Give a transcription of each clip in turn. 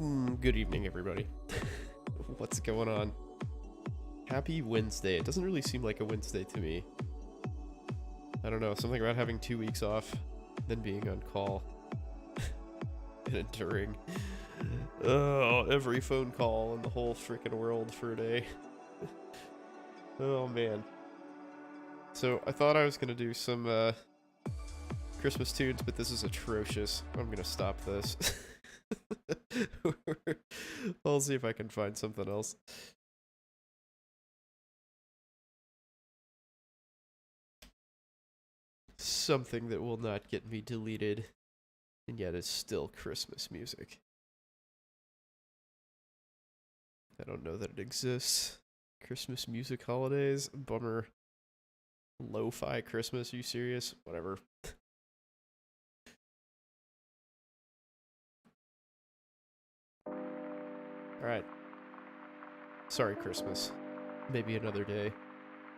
Good evening, everybody. What's going on? Happy Wednesday. It doesn't really seem like a Wednesday to me. I don't know, something about having 2 weeks off, then being on call, and enduring every phone call in the whole freaking world for a day. Oh, man. So, I thought I was going to do some Christmas tunes, but this is atrocious. I'm going to stop this. I'll see if I can find something else. Something that will not get me deleted, and yet is still Christmas music. I don't know that it exists. Christmas music holidays? Bummer. Lo-fi Christmas? Are you serious? Whatever. Alright. Sorry, Christmas. Maybe another day.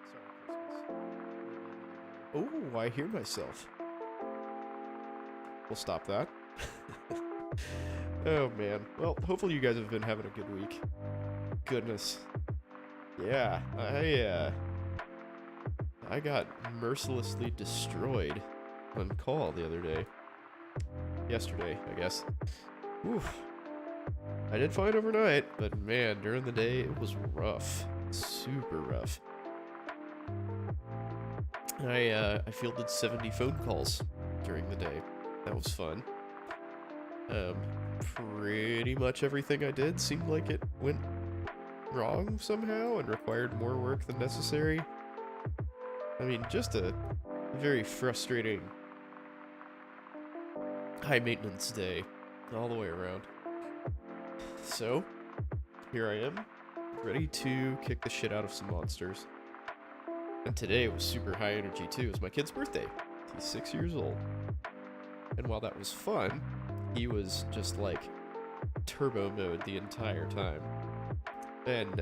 Sorry, Christmas. Oh, I hear myself. We'll stop that. Oh, man. Well, hopefully you guys have been having a good week. Goodness. Yeah, I got mercilessly destroyed on call the other day. Yesterday, I guess. Oof. I did fine overnight, but man, during the day it was rough. Super rough. I fielded 70 phone calls during the day. That was fun. Pretty much everything I did seemed like it went wrong somehow and required more work than necessary. I mean, just a very frustrating high maintenance day all the way around. So, here I am, ready to kick the shit out of some monsters. And today was super high energy too. It was my kid's birthday. He's 6 years old. And while that was fun, he was just like turbo mode the entire time. And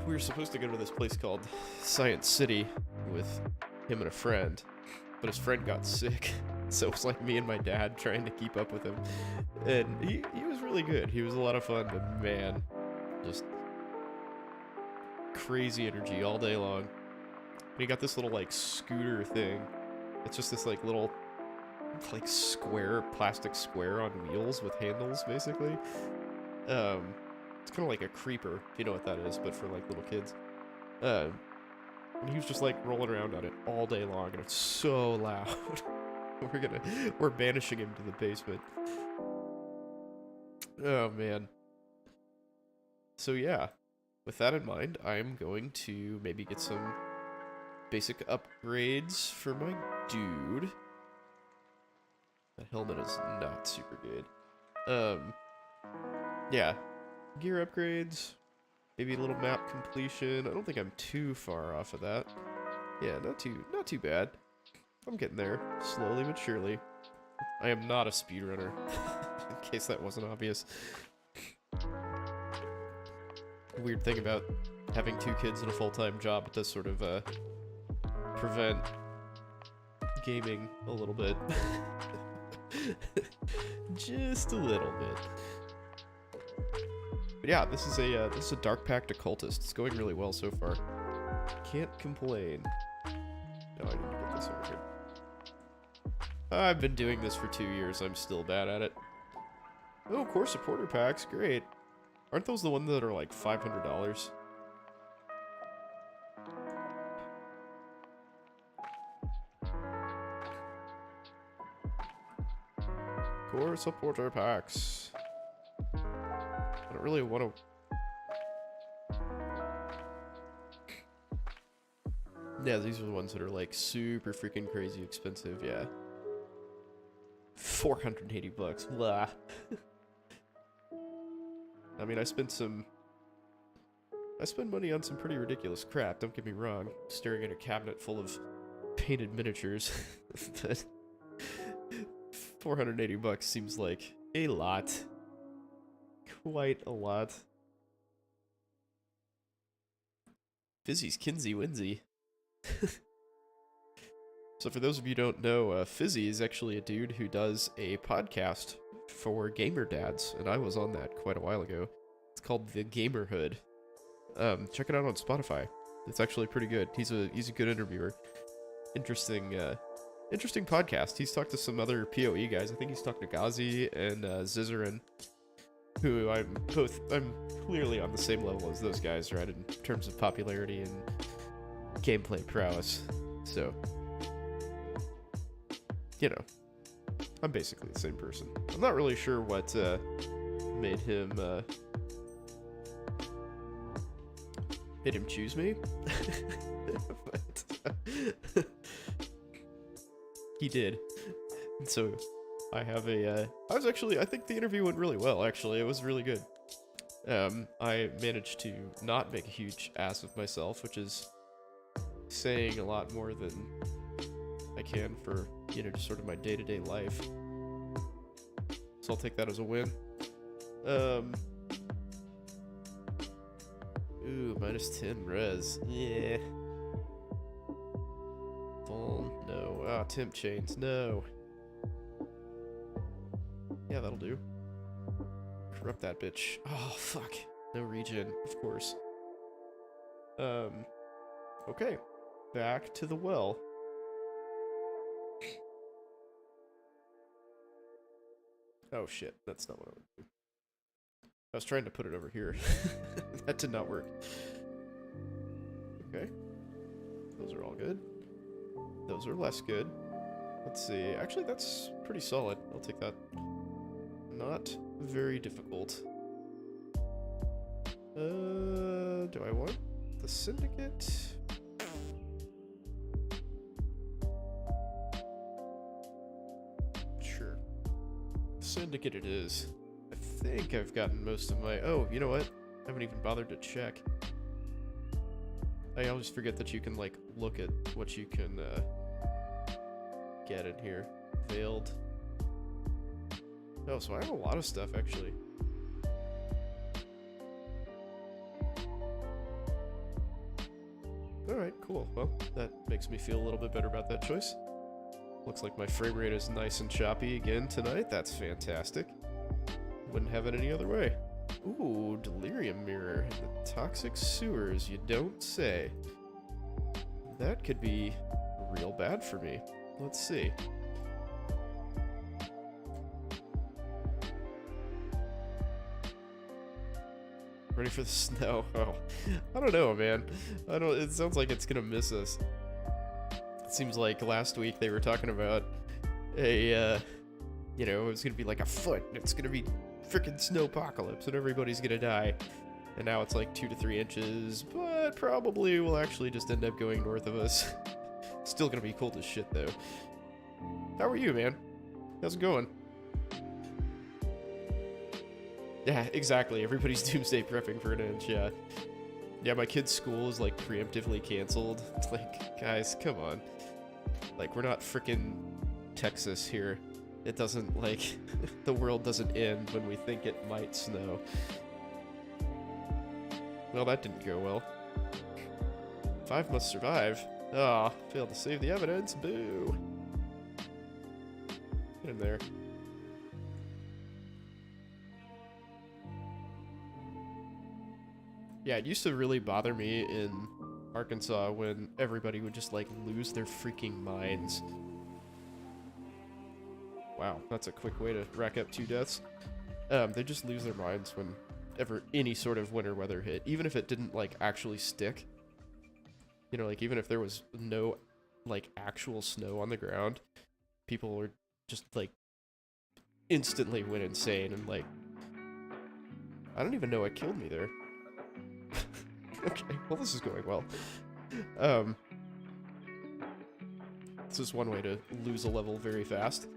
we were supposed to go to this place called Science City with him and a friend, but his friend got sick. So it was like me and my dad trying to keep up with him. And he was really good. He was a lot of fun, but man, just crazy energy all day long. And he got this little like scooter thing. It's just this like little like square, plastic square on wheels with handles basically. It's kind of like a creeper, if you know what that is, but for like little kids. And he was just like rolling around on it all day long, and it's so loud. We're banishing him to the basement. Oh man. So yeah, with that in mind, I'm going to maybe get some basic upgrades for my dude. The helmet is not super good. Yeah, gear upgrades, maybe a little map completion. I don't think I'm too far off of that. Yeah, not too bad. I'm getting there, slowly but surely. I am not a speedrunner, in case that wasn't obvious. Weird thing about having 2 kids and a full-time job, it does sort of prevent gaming a little bit. Just a little bit. But yeah, this is a Dark Pact Occultist. It's going really well so far. Can't complain. No, I need to get this over here. I've been doing this for 2 years. I'm still bad at it. Oh, core supporter packs. Great. Aren't those the ones that are like $500? Core supporter packs. I don't really want to... Yeah, these are the ones that are like super freaking crazy expensive, yeah. 480 bucks. Blah. I mean, I spend money on some pretty ridiculous crap, don't get me wrong. Staring at a cabinet full of painted miniatures. But 480 bucks seems like a lot. Quite a lot. Fizzy's Kinsey Winsey. So for those of you who don't know, Fizzy is actually a dude who does a podcast for gamer dads, and I was on that quite a while ago. It's called The Gamerhood. Check it out on Spotify. It's actually pretty good. He's a good interviewer. Interesting podcast. He's talked to some other PoE guys. I think he's talked to Ghazi and Zizarin, who I'm clearly on the same level as those guys, right, in terms of popularity and gameplay prowess. So, you know, I'm basically the same person. I'm not really sure what made him choose me, but he did. And so I have I think the interview went really well, actually. It was really good. I managed to not make a huge ass of myself, which is saying a lot more than I can for, you know, just sort of my day-to-day life. So I'll take that as a win. Ooh, -10 res. Yeah. Oh, no. Ah, temp chains. No. Yeah, that'll do. Corrupt that bitch. Oh, fuck. No regen, of course. Okay. Back to the well. Oh, shit. That's not what I would do. I was trying to put it over here. That did not work. Okay. Those are all good. Those are less good. Let's see. Actually, that's pretty solid. I'll take that. Not very difficult. Do I want the Syndicate? Sure. Syndicate it is. I think I've gotten most of my... Oh, you know what? I haven't even bothered to check. I always forget that you can, like, look at what you can get in here. Veiled. Oh, so I have a lot of stuff, actually. Alright, cool. Well, that makes me feel a little bit better about that choice. Looks like my frame rate is nice and choppy again tonight. That's fantastic. Wouldn't have it any other way. Ooh, Delirium Mirror in the toxic sewers, you don't say. That could be real bad for me. Let's see. Ready for the snow? Oh, I don't know, man. It sounds like it's gonna miss us. It seems like last week they were talking about a, you know, it was gonna be like a foot. It's gonna be freaking snowpocalypse and everybody's gonna die. And now it's like 2 to 3 inches, but probably will actually just end up going north of us. Still gonna be cold as shit, though. How are you, man? How's it going? Yeah, exactly. Everybody's doomsday prepping for an inch, yeah. Yeah, my kid's school is, like, preemptively canceled. It's like, guys, come on. Like, we're not frickin' Texas here. It doesn't, like, the world doesn't end when we think it might snow. Well, that didn't go well. 5 must survive. Ah, failed to save the evidence. Boo. Get in there. Yeah, it used to really bother me in Arkansas when everybody would just, like, lose their freaking minds. Wow, that's a quick way to rack up 2 deaths. They just lose their minds whenever any sort of winter weather hit, even if it didn't, like, actually stick. You know, like, even if there was no, like, actual snow on the ground, people were just, like, instantly went insane and, like, I don't even know what killed me there. Okay, well, this is going well. This is one way to lose a level very fast.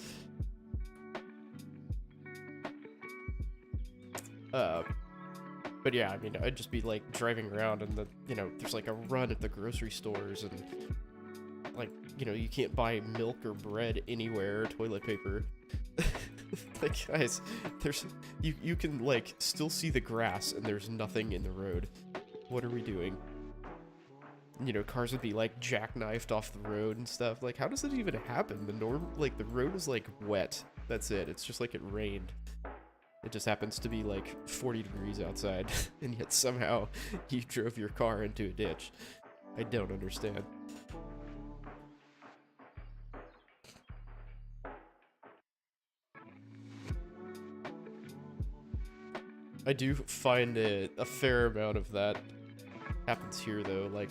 But yeah, I mean, I'd just be, like, driving around and you know, there's, like, a run at the grocery stores and, like, you know, you can't buy milk or bread anywhere, toilet paper. Like, guys, you can, like, still see the grass and there's nothing in the road. What are we doing? You know, cars would be, like, jackknifed off the road and stuff. Like, how does it even happen? The road is, like, wet. That's it. It's just like it rained. It just happens to be like 40 degrees outside, and yet somehow you drove your car into a ditch. I don't understand. I do find a fair amount of that happens here, though. Like,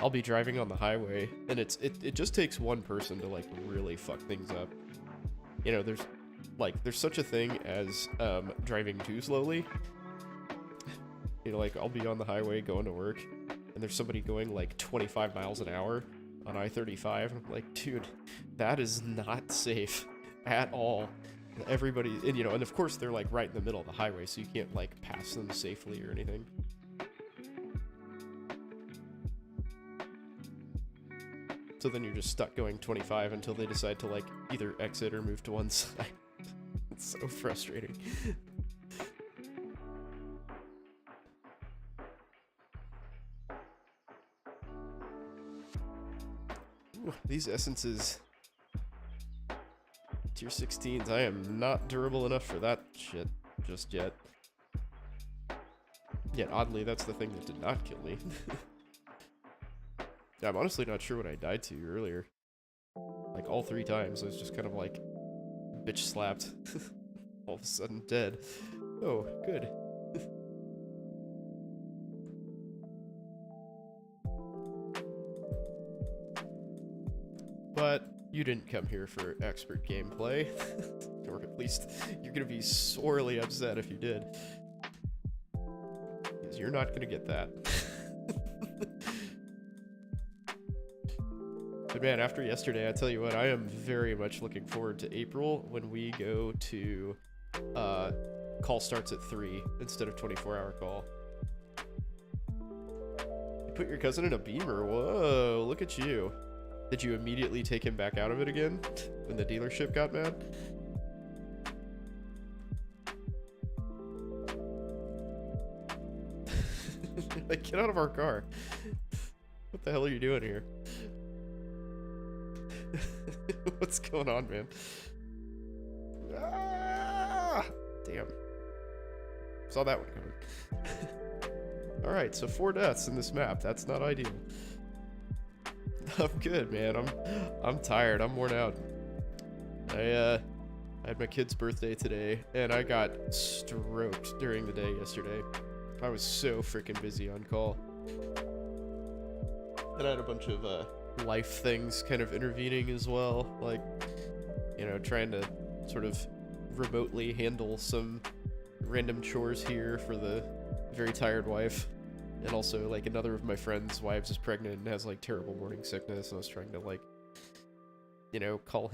I'll be driving on the highway, and it just takes one person to, like, really fuck things up. You know, there's such a thing as driving too slowly. You know, like, I'll be on the highway going to work, and there's somebody going, like, 25 miles an hour on I-35. I'm like, dude, that is not safe at all. Everybody, and, you know, and of course they're, like, right in the middle of the highway, so you can't, like, pass them safely or anything. So then you're just stuck going 25 until they decide to, like, either exit or move to one side. It's so frustrating. Ooh, these essences... Tier 16s, I am not durable enough for that shit just yet. Yet, oddly, that's the thing that did not kill me. Yeah, I'm honestly not sure what I died to earlier. Like, all 3 times, I was just kind of like, bitch slapped. All of a sudden dead. Oh, good. But you didn't come here for expert gameplay. Or at least you're gonna be sorely upset if you did. Because you're not gonna get that. But man, after yesterday, I tell you what, I am very much looking forward to April when we go to call starts at 3 instead of 24-hour call. You put your cousin in a Beamer. Whoa, look at you. Did you immediately take him back out of it again when the dealership got mad? Like, get out of our car. What the hell are you doing here? What's going on, man? Ah! Damn. Saw that one coming. Alright, so 4 deaths in this map. That's not ideal. I'm good, man. I'm tired. I'm worn out. I had my kid's birthday today, and I got stroked during the day yesterday. I was so freaking busy on call. And I had a bunch of life things kind of intervening as well, like, you know, trying to sort of remotely handle some random chores here for the very tired wife. And also, like, another of my friends' wives is pregnant and has, like, terrible morning sickness, and I was trying to, like, you know, call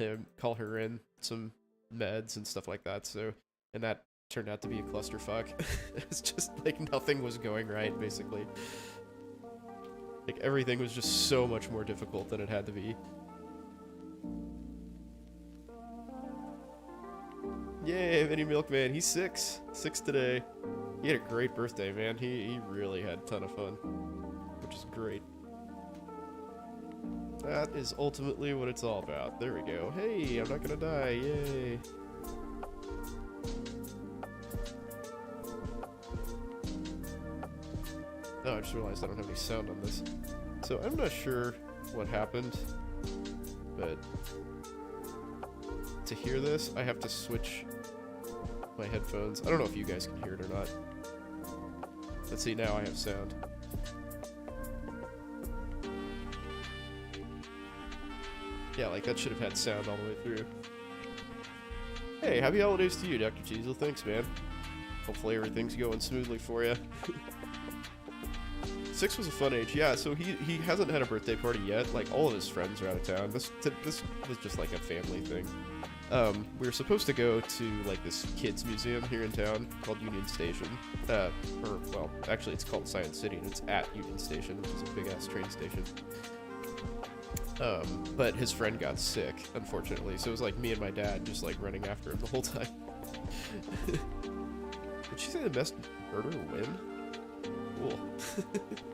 her in some meds and stuff like that, so, and that turned out to be a clusterfuck. It's just, like, nothing was going right, basically. Like, everything was just so much more difficult than it had to be. Yay, Mini Milkman, he's 6 today. He had a great birthday, man. He really had a ton of fun, which is great. That is ultimately what it's all about. There we go. Hey, I'm not gonna die. Yay. Oh, I just realized I don't have any sound on this. So I'm not sure what happened, but to hear this, I have to switch my headphones. I don't know if you guys can hear it or not. Let's see, now I have sound. Yeah, like that should have had sound all the way through. Hey, happy holidays to you, Dr. Cheezel. Thanks, man. Hopefully everything's going smoothly for you. 6 was a fun age. Yeah, so he hasn't had a birthday party yet. Like, all of his friends are out of town. This was just like a family thing. We were supposed to go to, like, this kids museum here in town called Union Station. Well, actually it's called Science City, and it's at Union Station, which is a big-ass train station. But his friend got sick, unfortunately, so it was like me and my dad just, like, running after him the whole time. Did she say the best murder win? Cool.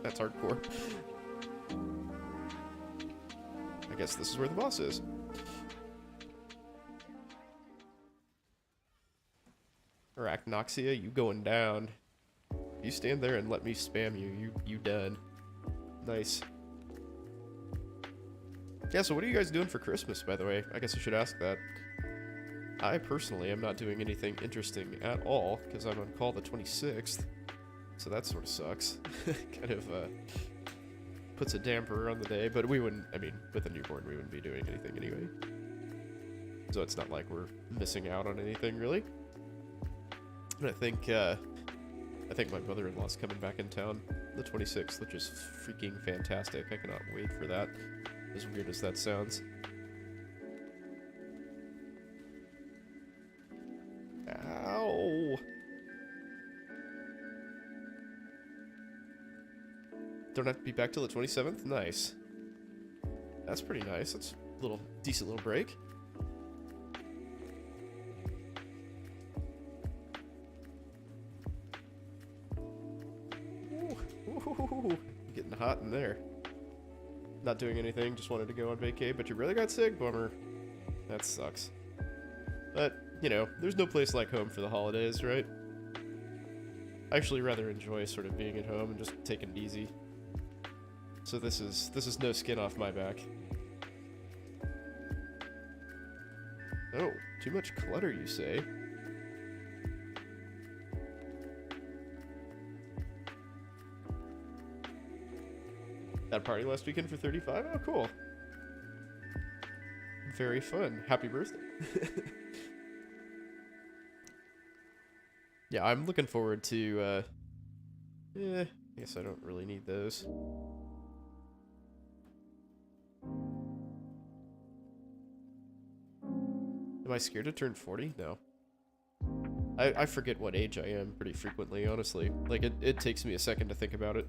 That's hardcore. I guess this is where the boss is. Arachnoxia, you going down. You stand there and let me spam you. You done. Nice. Yeah, so what are you guys doing for Christmas, by the way? I guess I should ask that. I personally am not doing anything interesting at all, because I'm on call the 26th. So that sort of sucks. Kind of, puts a damper on the day, but we wouldn't, I mean, with a newborn, we wouldn't be doing anything anyway. So it's not like we're missing out on anything, really. And I think my mother-in-law's coming back in town the 26th, which is freaking fantastic. I cannot wait for that, as weird as that sounds. Ow! Don't have to be back till the 27th? Nice. That's pretty nice. That's a little decent little break. Ooh, getting hot in there. Not doing anything, just wanted to go on vacay, but you really got sick? Bummer. That sucks. But, you know, there's no place like home for the holidays, right? I actually rather enjoy sort of being at home and just taking it easy. So this is no skin off my back. Oh, too much clutter, you say? That party last weekend for 35? Oh, cool. Very fun. Happy birthday. Yeah, I'm looking forward to, I guess I don't really need those. Am I scared to turn 40? No. I forget what age I am pretty frequently, honestly. Like, it takes me a second to think about it.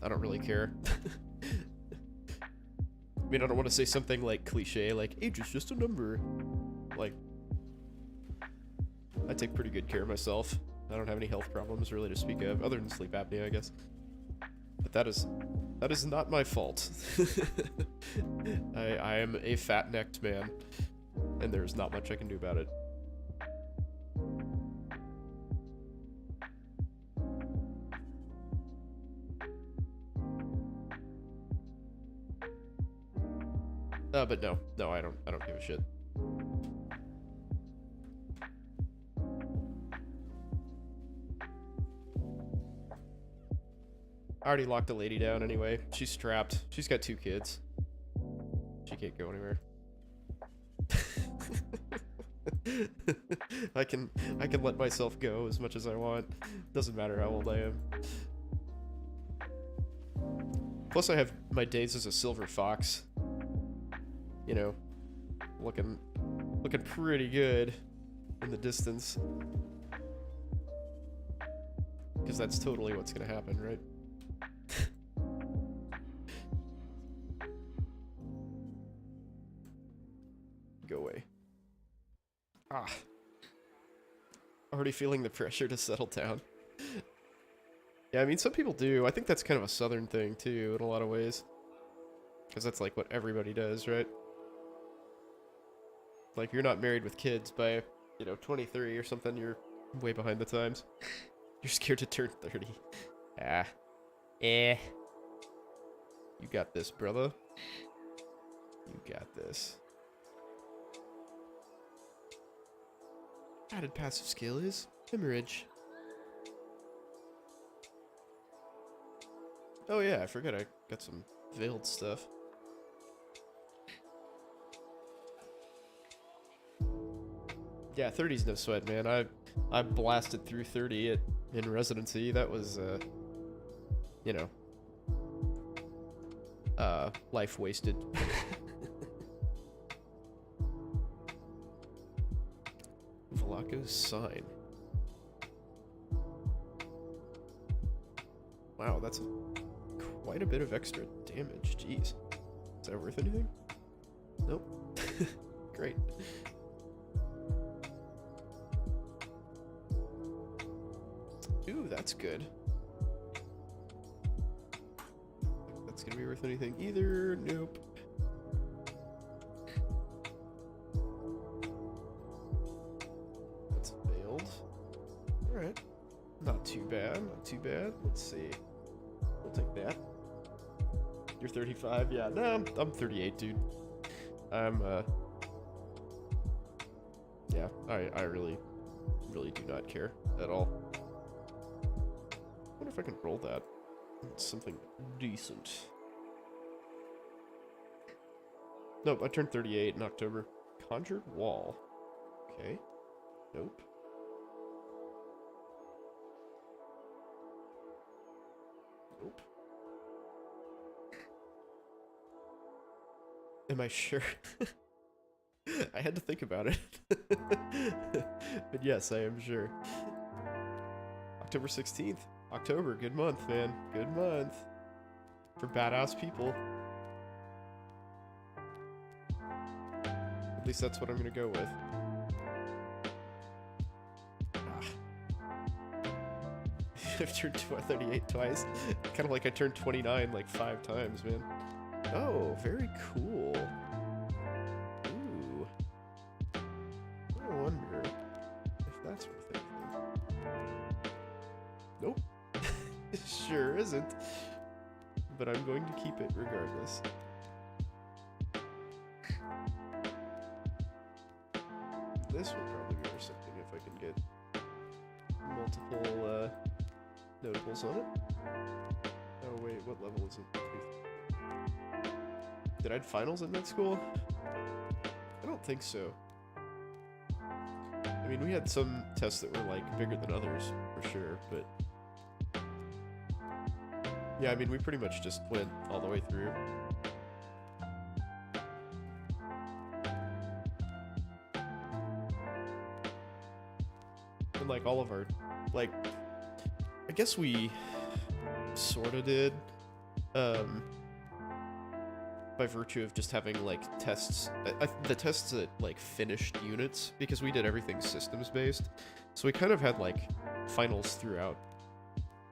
I don't really care. I mean, I don't want to say something like cliche, like, age is just a number. Like, I take pretty good care of myself. I don't have any health problems really to speak of, other than sleep apnea, I guess. But that is not my fault. I am a fat-necked man, and there's not much I can do about it. But no, I don't give a shit. I already locked a lady down anyway. She's strapped. She's got 2 kids. She can't go anywhere. I can let myself go as much as I want. Doesn't matter how old I am. Plus I have my days as a silver fox. You know, looking pretty good in the distance. Because that's totally what's gonna happen, right? Go away. Ah. Already feeling the pressure to settle down. Yeah, I mean, some people do. I think that's kind of a southern thing, too, in a lot of ways. Because that's, like, what everybody does, right? Like, if you're not married with kids by, you know, 23 or something, you're way behind the times. You're scared to turn 30. Ah. You got this, brother. You got this. Added passive skill is hemorrhage. Oh yeah, I forgot I got some veiled stuff. Yeah, 30's no sweat, man. I blasted through 30 in residency. That was, you know, life wasted. Velocco's sign. Wow, that's quite a bit of extra damage. Jeez. Is that worth anything? Nope. Great. Ooh, that's good. That's gonna be worth anything either. Nope. That's failed. Not too bad, not too bad. Let's see. We'll take that. You're 35? Yeah, no, I'm 38, dude. I'm, yeah, I really do not care at all. I wonder if I can roll that. It's something decent. Nope, I turned 38 in October. Conjured Wall. Okay. Nope. Nope. Am I sure? I had to think about it. But yes, I am sure. October 16th. October, good month, man. Good month. For badass people. At least that's what I'm gonna go with. I've turned 38 twice. Kind of like I turned 29 like 5 times, man. Oh, very cool. Ooh. I wonder if that's worth anything. Nope. Sure isn't. But I'm going to keep it regardless. This will probably be worth something if I can get multiple notables on it. Oh wait, what level is it? Did I have finals in that school? I don't think so. I mean, we had some tests that were like bigger than others, for sure, but yeah, I mean, we pretty much just went all the way through. And like all of our, like, I guess we sorta did, by virtue of just having like tests, the tests that like finished units, because we did everything systems based, so we kind of had like finals throughout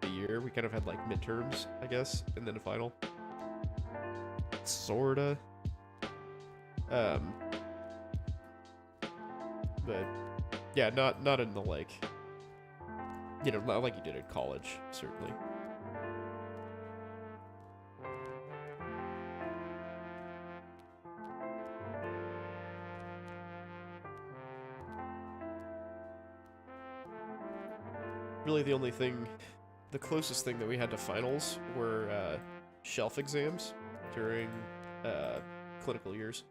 the year. We kind of had like midterms, I guess, and then a final, sorta. But yeah, not in the like, you know, not like you did in college, certainly. Really the only thing, the closest thing that we had to finals were shelf exams during clinical years,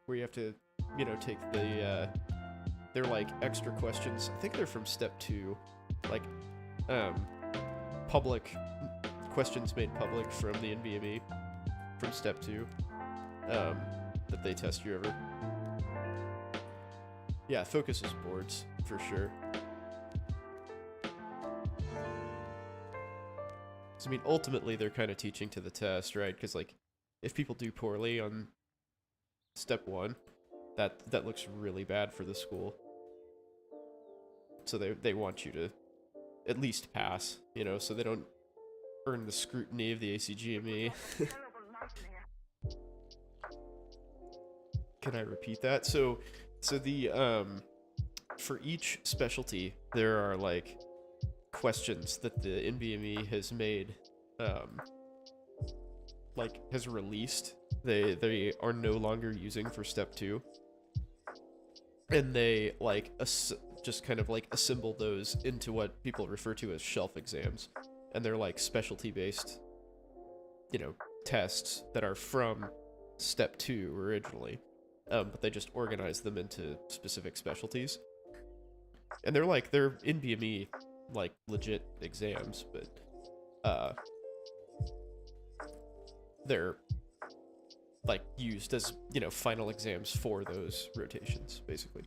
where you have to, you know, take the, they're like extra questions. I think they're from step 2, like public questions made public from the NVMe from step 2, that they test you over. Yeah, focuses boards for sure. I mean, ultimately, they're kind of teaching to the test, right? Because, like, if people do poorly on step 1, that looks really bad for the school. So they want you to at least pass, you know, so they don't earn the scrutiny of the ACGME. Can I repeat that? So the, for each specialty, there are, like, questions that the NVMe has made, like, has released. They are no longer using for step 2, and they like just kind of like assemble those into what people refer to as shelf exams, and they're like specialty based, you know, tests that are from step 2 originally, but they just organize them into specific specialties, and they're NVMe like legit exams, but they're like used as, you know, final exams for those rotations, basically.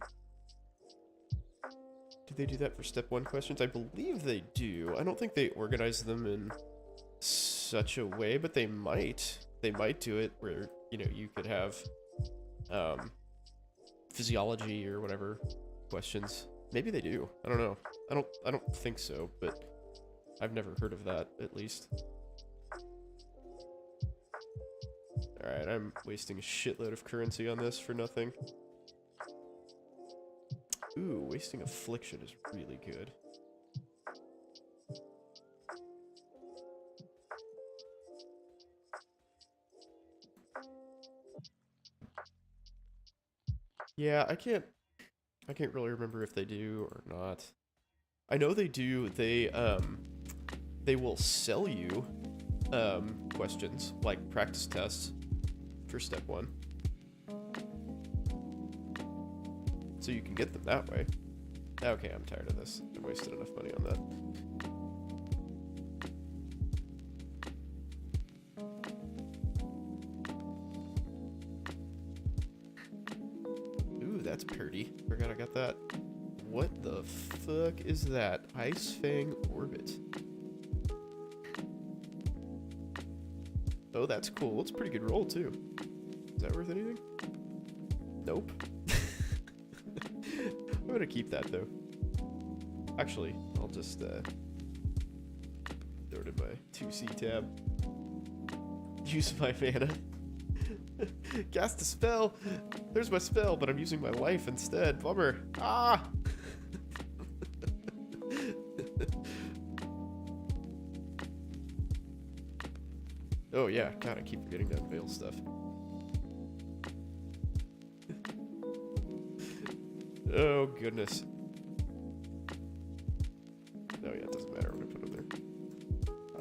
Do they do that for step 1 questions? I believe they do. I don't think they organize them in such a way, but they might do it where, you know, you could have physiology or whatever questions. Maybe they do. I don't know. I don't think so, but I've never heard of that, at least. Alright, I'm wasting a shitload of currency on this for nothing. Ooh, wasting affliction is really good. Yeah, I can't really remember if they do or not. I know they do. They will sell you questions like practice tests for step 1. So you can get them that way. Okay, I'm tired of this. I wasted enough money on that. Ooh, that's pretty. Forgot I got that. What the fuck is that? Ice Fang Orbit. Oh, that's cool. It's a pretty good roll, too. Is that worth anything? Nope. I'm gonna keep that, though. Actually, I'll just, throw it in my 2C tab. Use my mana. Cast a spell! There's my spell, but I'm using my life instead. Bummer. Ah! Oh yeah, God, I keep forgetting that veil stuff. Oh goodness. Oh yeah, it doesn't matter what I put in there.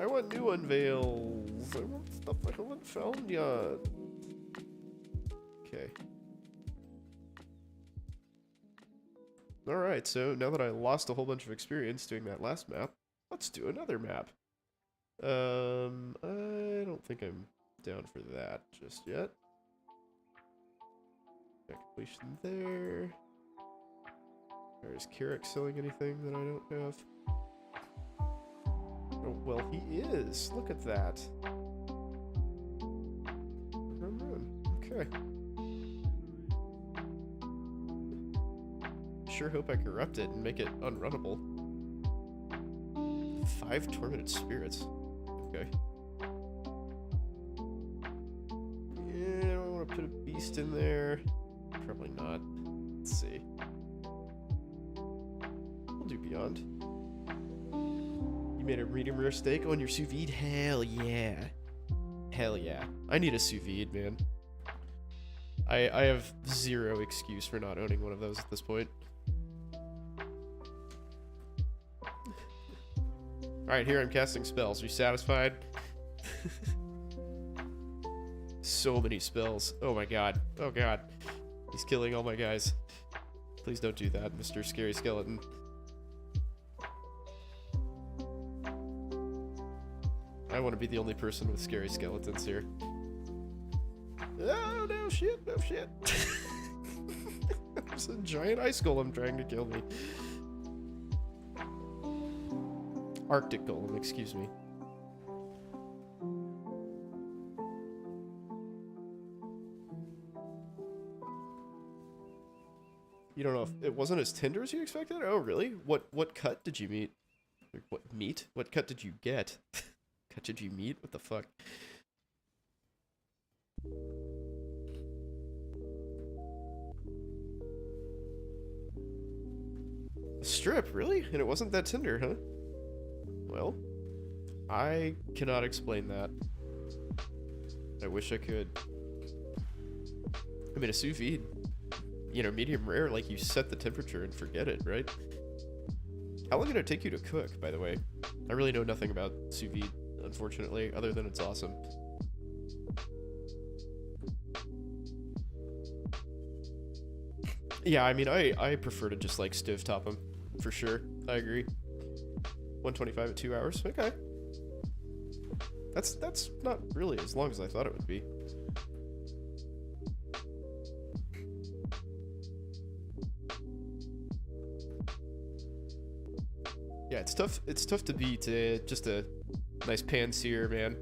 I want new unveils. I want stuff I haven't found yet. Okay. Alright, so now that I lost a whole bunch of experience doing that last map, let's do another map. I don't think I'm down for that just yet. Completion there. Or is Kirak selling anything that I don't have? Oh, well, he is. Look at that. Okay. Sure hope I corrupt it and make it unrunnable. 5 tormented spirits. Okay. Yeah, do I want to put a beast in there? Probably not. Let's see. We'll do beyond. You made a medium rare steak on your sous vide? Hell yeah. Hell yeah. I need a sous vide, man. I have zero excuse for not owning one of those at this point. Alright, here I'm casting spells. Are you satisfied? So many spells. Oh my god. Oh god. He's killing all my guys. Please don't do that, Mr. Scary Skeleton. I want to be the only person with scary skeletons here. Oh, no shit, no shit. There's a giant ice golem trying to kill me. Arctic golem, excuse me. You don't know if it wasn't as tender as you expected? Oh, really? What cut did you meet? What meat? What cut did you get? Cut did you meet? What the fuck? A strip, really? And it wasn't that tender, huh? Well, I cannot explain that. I wish I could. I mean, a sous vide, you know, medium rare, like you set the temperature and forget it, right? How long did it take you to cook, by the way? I really know nothing about sous vide, unfortunately, other than it's awesome. Yeah, I mean, I prefer to just, like, stovetop them, for sure. I agree. 125 at 2 hours? Okay. That's not really as long as I thought it would be. Yeah, it's tough to beat just a nice pan sear, man.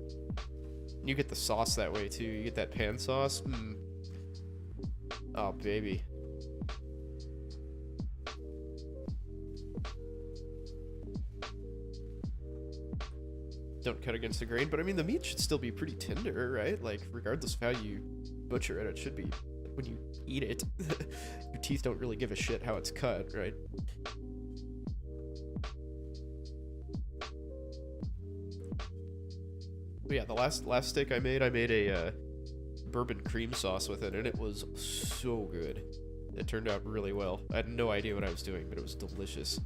You get the sauce that way too. You get that pan sauce. Mm. Oh, baby. Don't cut against the grain, but I mean the meat should still be pretty tender, right? Like regardless of how you butcher it, it should be. When you eat it, your teeth don't really give a shit how it's cut, right? But yeah, the last steak I made a bourbon cream sauce with it, and it was so good. It turned out really well. I had no idea what I was doing, but it was delicious.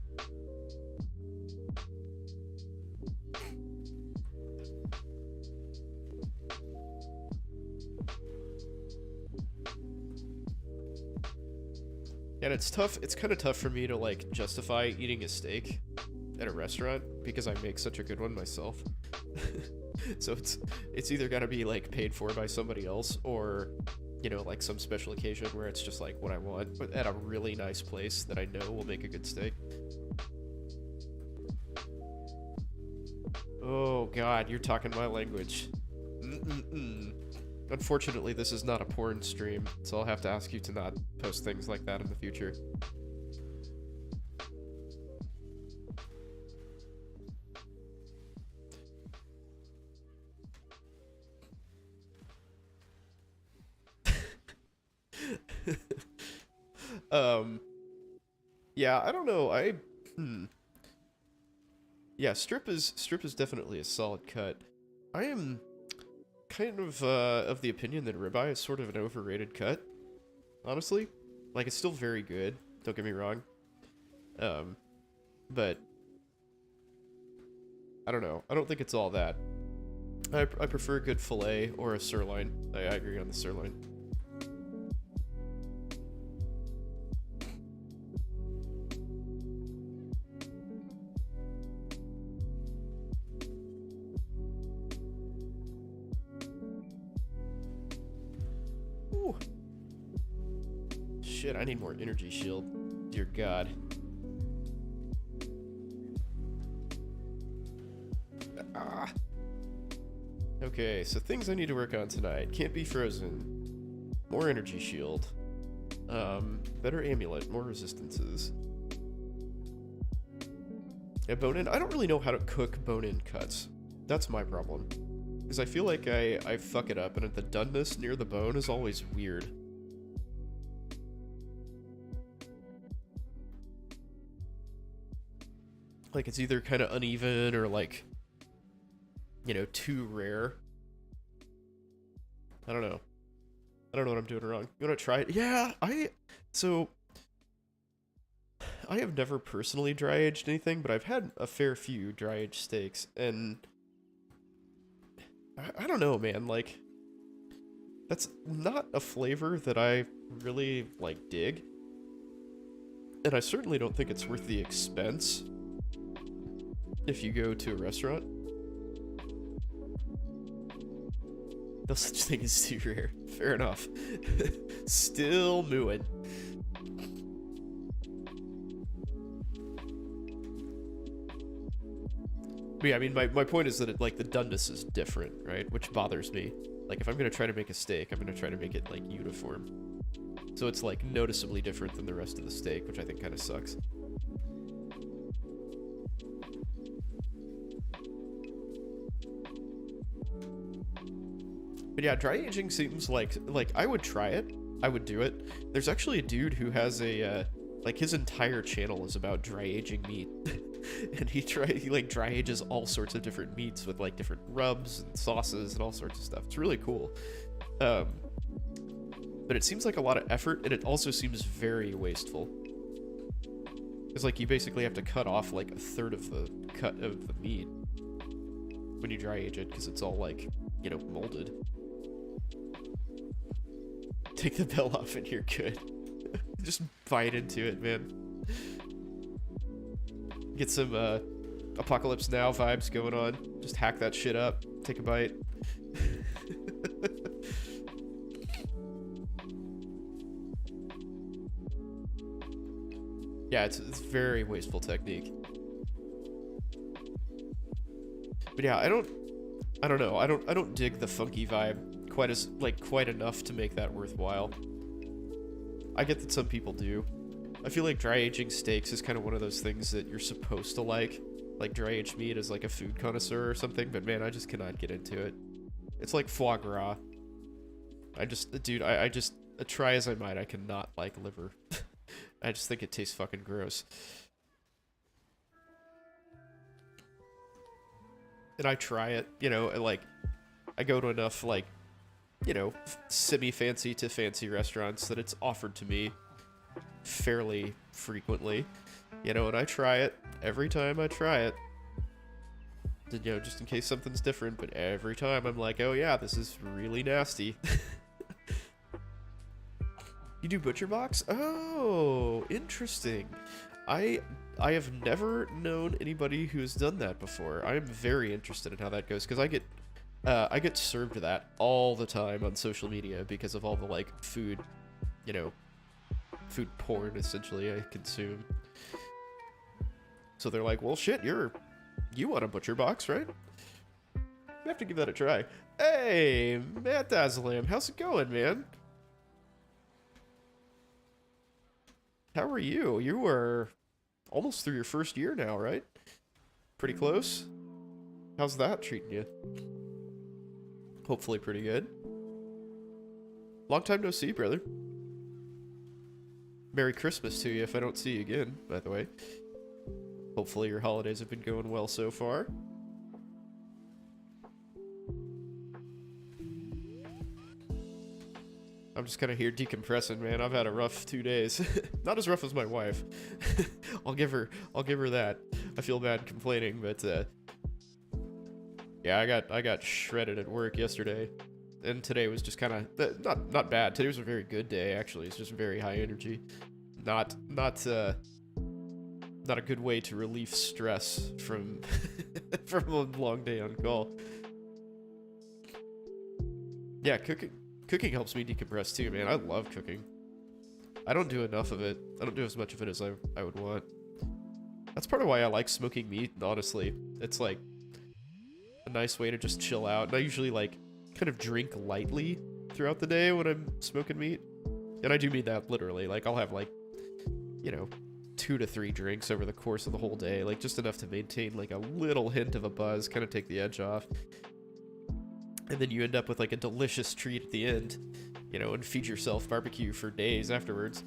And it's tough. It's kind of tough for me to like justify eating a steak at a restaurant because I make such a good one myself. So it's either got to be like paid for by somebody else, or you know, like some special occasion where it's just like what I want, but at a really nice place that I know will make a good steak. Oh god, you're talking my language. Mm-mm-mm. Unfortunately, this is not a porn stream, so I'll have to ask you to not post things like that in the future. Yeah, I don't know. Yeah, strip is definitely a solid cut. I am kind of the opinion that ribeye is sort of an overrated cut, honestly. Like, it's still very good, don't get me wrong. But I don't know. I don't think it's all that. I prefer a good fillet or a sirloin. I agree on the sirloin. Ooh. Shit, I need more energy shield. Dear God. Ah. Okay, so things I need to work on tonight. Can't be frozen. More energy shield. Better amulet. More resistances. Yeah, bone-in. I don't really know how to cook bone-in cuts. That's my problem. Because I feel like I fuck it up, and the doneness near the bone is always weird. Like, it's either kind of uneven or, like, you know, too rare. I don't know. I don't know what I'm doing wrong. You want to try it? Yeah, so, I have never personally dry-aged anything, but I've had a fair few dry-aged steaks, and I don't know, man, like, that's not a flavor that I really, like, dig. And I certainly don't think it's worth the expense if you go to a restaurant. No such thing as too rare. Fair enough. Still mooing. But yeah, I mean, my point is that like the doneness is different, right? Which bothers me. Like, if I'm gonna try to make a steak, I'm gonna try to make it like uniform. So it's like noticeably different than the rest of the steak, which I think kind of sucks. But yeah, dry aging seems like I would try it. I would do it. There's actually a dude who has a like his entire channel is about dry aging meat. And he like dry ages all sorts of different meats with like different rubs and sauces and all sorts of stuff. It's really cool. But it seems like a lot of effort, and it also seems very wasteful. Because like you basically have to cut off like a third of the cut of the meat when you dry age it, because it's all like, you know, molded. Take the bell off and you're good. Just bite into it, man. Get some Apocalypse Now vibes going on. Just hack that shit up. Take a bite. Yeah, it's very wasteful technique. But yeah, I don't know. I don't dig the funky vibe quite enough to make that worthwhile. I get that some people do. I feel like dry aging steaks is kind of one of those things that you're supposed to like dry aged meat as like a food connoisseur or something, but man, I just cannot get into it. It's like foie gras. I just try as I might, I cannot like liver. I just think it tastes fucking gross. And I try it, you know, like, I go to enough, like, you know, semi-fancy to fancy restaurants that it's offered to me. fairly frequently, you know, and I try it every time I try it. You know, just in case something's different, but every time I'm like, oh yeah, this is really nasty. You do butcher box? Oh, interesting. I have never known anybody who's done that before. I am very interested in how that goes, because I get served that all the time on social media because of all the like food, you know, food porn essentially I consume. So they're like, well shit, you want a butcher box, right? You have to give that a try. Hey, Matt Dazzlam, how's it going, man? How are you? You are almost through your first year now, right? Pretty close? How's that treating you? Hopefully pretty good. Long time no see, brother. Merry Christmas to you if I don't see you again, by the way. Hopefully your holidays have been going well so far. I'm just kind of here decompressing, man. I've had a rough 2 days. Not as rough as my wife. I'll give her that. I feel bad complaining, but yeah, I got shredded at work yesterday, and today was just kind of not bad. Today was a very good day, actually. It's just very high energy. Not a good way to relieve stress from from a long day on call. Yeah, cooking helps me decompress too, man. I love cooking. I don't do enough of it. I don't do as much of it as I would want. That's part of why I like smoking meat, honestly. It's like a nice way to just chill out. And I usually like kind of drink lightly throughout the day when I'm smoking meat. And I do mean that literally. Like I'll have like, you know, 2 to 3 drinks over the course of the whole day. Like just enough to maintain like a little hint of a buzz, kind of take the edge off. And then you end up with like a delicious treat at the end, you know, and feed yourself barbecue for days afterwards.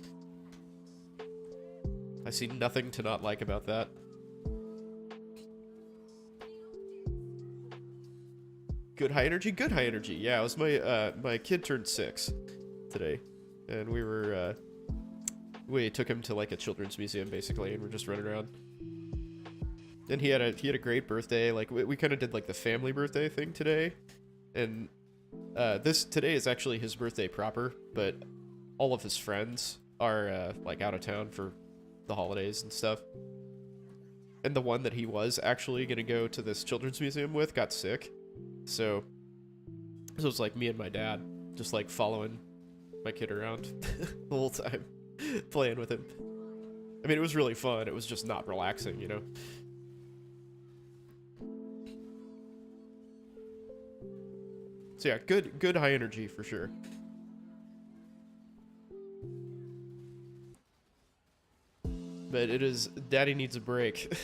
I see nothing to not like about that. Good high energy? Good high energy. Yeah, it was my kid turned 6 today. And we took him to like a children's museum basically, and we're just running around. And he had a great birthday. Like we kind of did like the family birthday thing today. And today is actually his birthday proper, but all of his friends are like out of town for the holidays and stuff. And the one that he was actually gonna go to this children's museum with got sick, so it was like me and my dad just like following my kid around the whole time, playing with him. I mean, it was really fun. It was just not relaxing, you know. So yeah, good high energy for sure. But it is, daddy needs a break.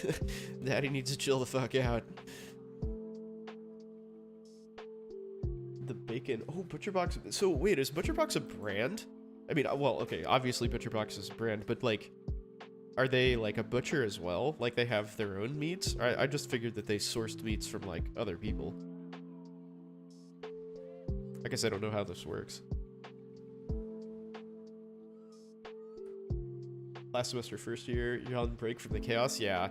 Daddy needs to chill the fuck out. The bacon, oh, ButcherBox. So wait, is ButcherBox a brand? I mean, well, okay, obviously ButcherBox is a brand, but like, are they like a butcher as well? Like they have their own meats? I just figured that they sourced meats from like other people. I guess I don't know how this works. Last semester, first year, you're on break from the chaos? Yeah.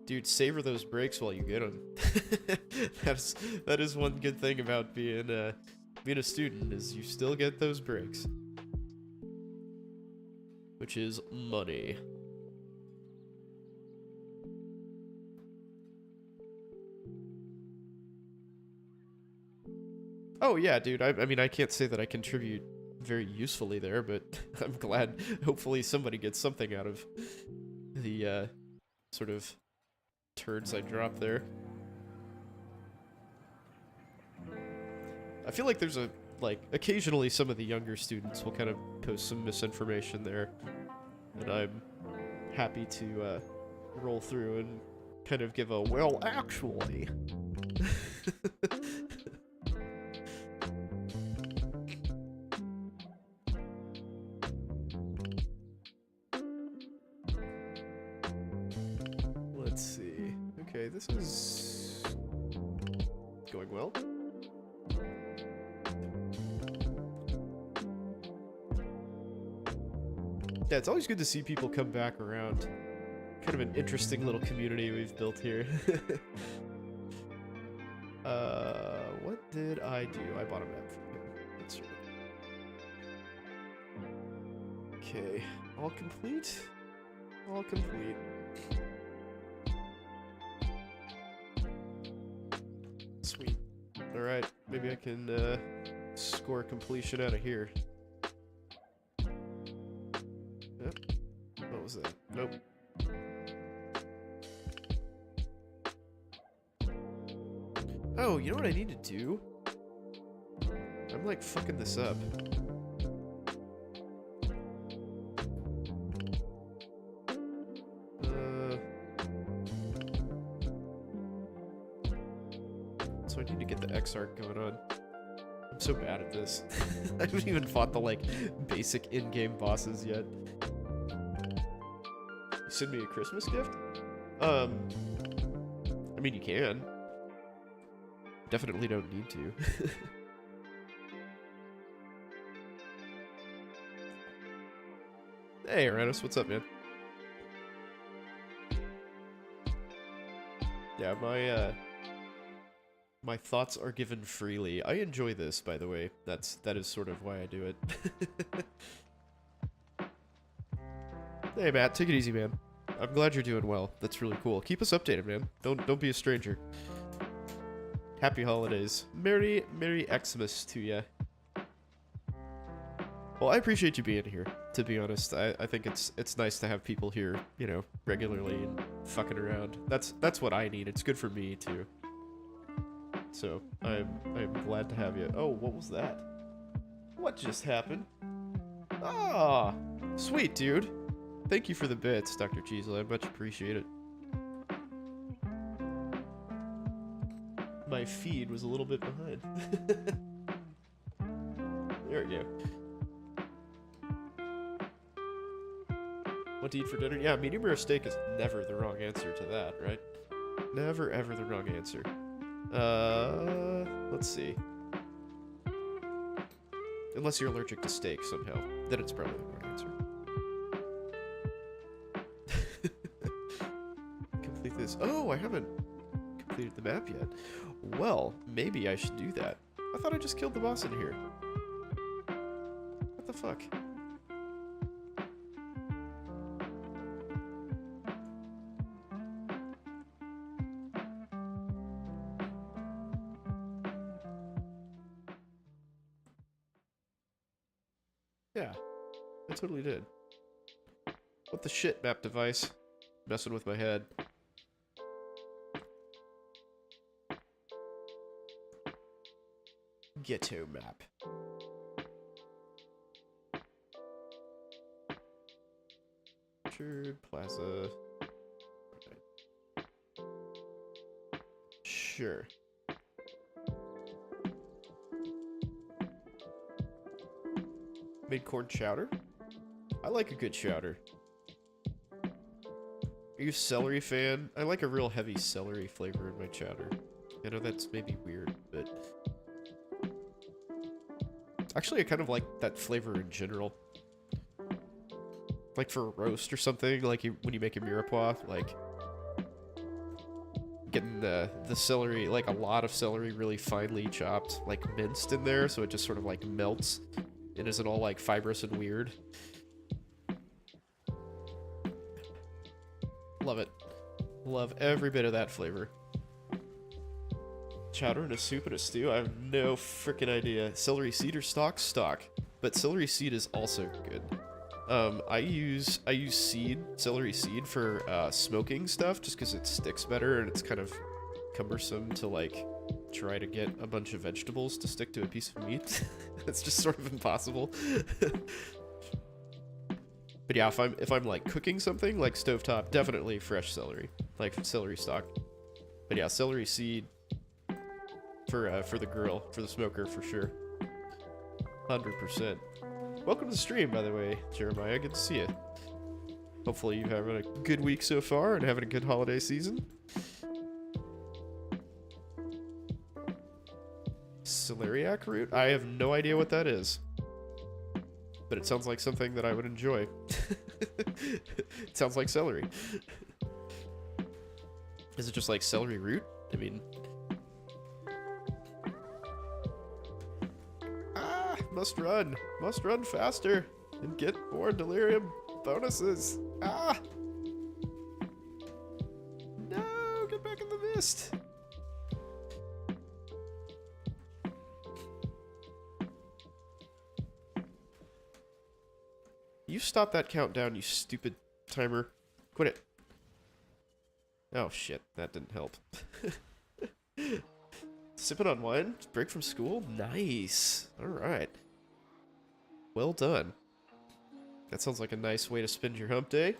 Dude, savor those breaks while you get them. That is one good thing about being a student, is you still get those breaks. Which is money. Oh yeah, dude, I mean, I can't say that I contribute very usefully there, but I'm glad hopefully somebody gets something out of the sort of turds I drop there. I feel like there's occasionally some of the younger students will kind of post some misinformation there, and I'm happy to roll through and kind of give a, well, actually. Let's see. Okay, this is going well. Yeah, it's always good to see people come back around. Kind of an interesting little community we've built here. What did I do? I bought a map from him. That's right. Okay, all complete. All complete. Sweet. Alright, maybe I can score completion out of here. Yep. What was that? Nope. Oh, you know what I need to do? I'm like fucking this up. So I need to get the X arc going on. I'm so bad at this. I haven't even fought the like basic in-game bosses yet. You send me a Christmas gift? I mean you can. Definitely don't need to. Hey, Aranos, what's up, man? Yeah, my thoughts are given freely. I enjoy this, by the way. That is sort of why I do it. Hey, Matt, take it easy, man. I'm glad you're doing well. That's really cool. Keep us updated, man. Don't be a stranger. Happy holidays. Merry Xmas to ya. Well, I appreciate you being here, to be honest. I think it's nice to have people here, you know, regularly and fucking around. That's what I need. It's good for me too. So I'm glad to have you. Oh, what was that? What just happened? Ah, sweet dude. Thank you for the bits, Dr. Cheezel. I much appreciate it. My feed was a little bit behind. There we go. What to eat for dinner? Yeah, medium rare steak is never the wrong answer to that, right? Never ever the wrong answer. Let's see. Unless you're allergic to steak somehow, then it's probably the wrong answer. Complete this. Oh, I haven't completed the map yet. Well, maybe I should do that. I thought I just killed the boss in here. What the fuck? Yeah, I totally did. What the shit, map device? Messing with my head. Ghetto map. Orchard Plaza. Okay. Sure. Made corn chowder? I like a good chowder. Are you a celery fan? I like a real heavy celery flavor in my chowder. I know that's maybe weird, but... Actually, I kind of like that flavor in general. Like for a roast or something, like when you make a mirepoix, like... Getting the celery, like a lot of celery really finely chopped, like minced in there, so it just sort of like melts. It isn't all like fibrous and weird. Love it. Love every bit of that flavor. Chowder in a soup and a stew? I have no freaking idea. Celery seed or stock? Stock. But celery seed is also good. I use celery seed for smoking stuff just because it sticks better and it's kind of cumbersome to like try to get a bunch of vegetables to stick to a piece of meat. It's just sort of impossible. But yeah, if I'm like cooking something like stovetop, definitely fresh celery, like celery stock. But yeah, celery seed for the grill, for the smoker for sure. 100%. Welcome to the stream, by the way, Jeremiah. Good to see you. Hopefully you're having a good week so far and having a good holiday season. Celeriac root? I have no idea what that is. but it sounds like something that I would enjoy. It sounds like celery. Is it just like celery root? I mean... Ah! Must run! Must run faster! And get more delirium bonuses! Ah! No! Get back in the mist! You stop that countdown, you stupid timer. Quit it. Oh shit, that didn't help. Sipping on wine? Break from school? Nice. Alright. Well done. That sounds like a nice way to spend your hump day.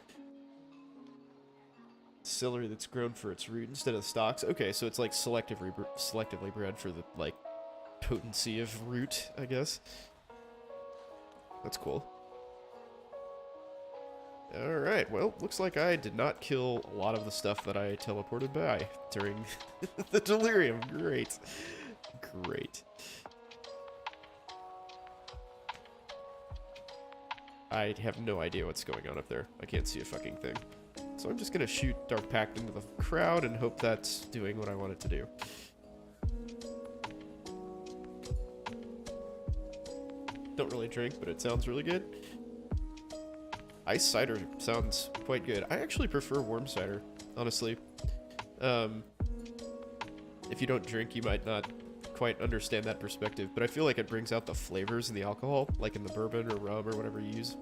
Celery that's grown for its root instead of stalks. Okay, so it's like selectively bred for the, like, potency of root, I guess. That's cool. Alright, well, looks like I did not kill a lot of the stuff that I teleported by during the delirium. Great. Great. I have no idea what's going on up there. I can't see a fucking thing. So I'm just gonna shoot Dark Pact into the crowd and hope that's doing what I want it to do. Don't really drink, but it sounds really good. Ice cider sounds quite good. I actually prefer warm cider, honestly. If you don't drink, you might not quite understand that perspective, but I feel like it brings out the flavors in the alcohol, like in the bourbon or rum or whatever you use.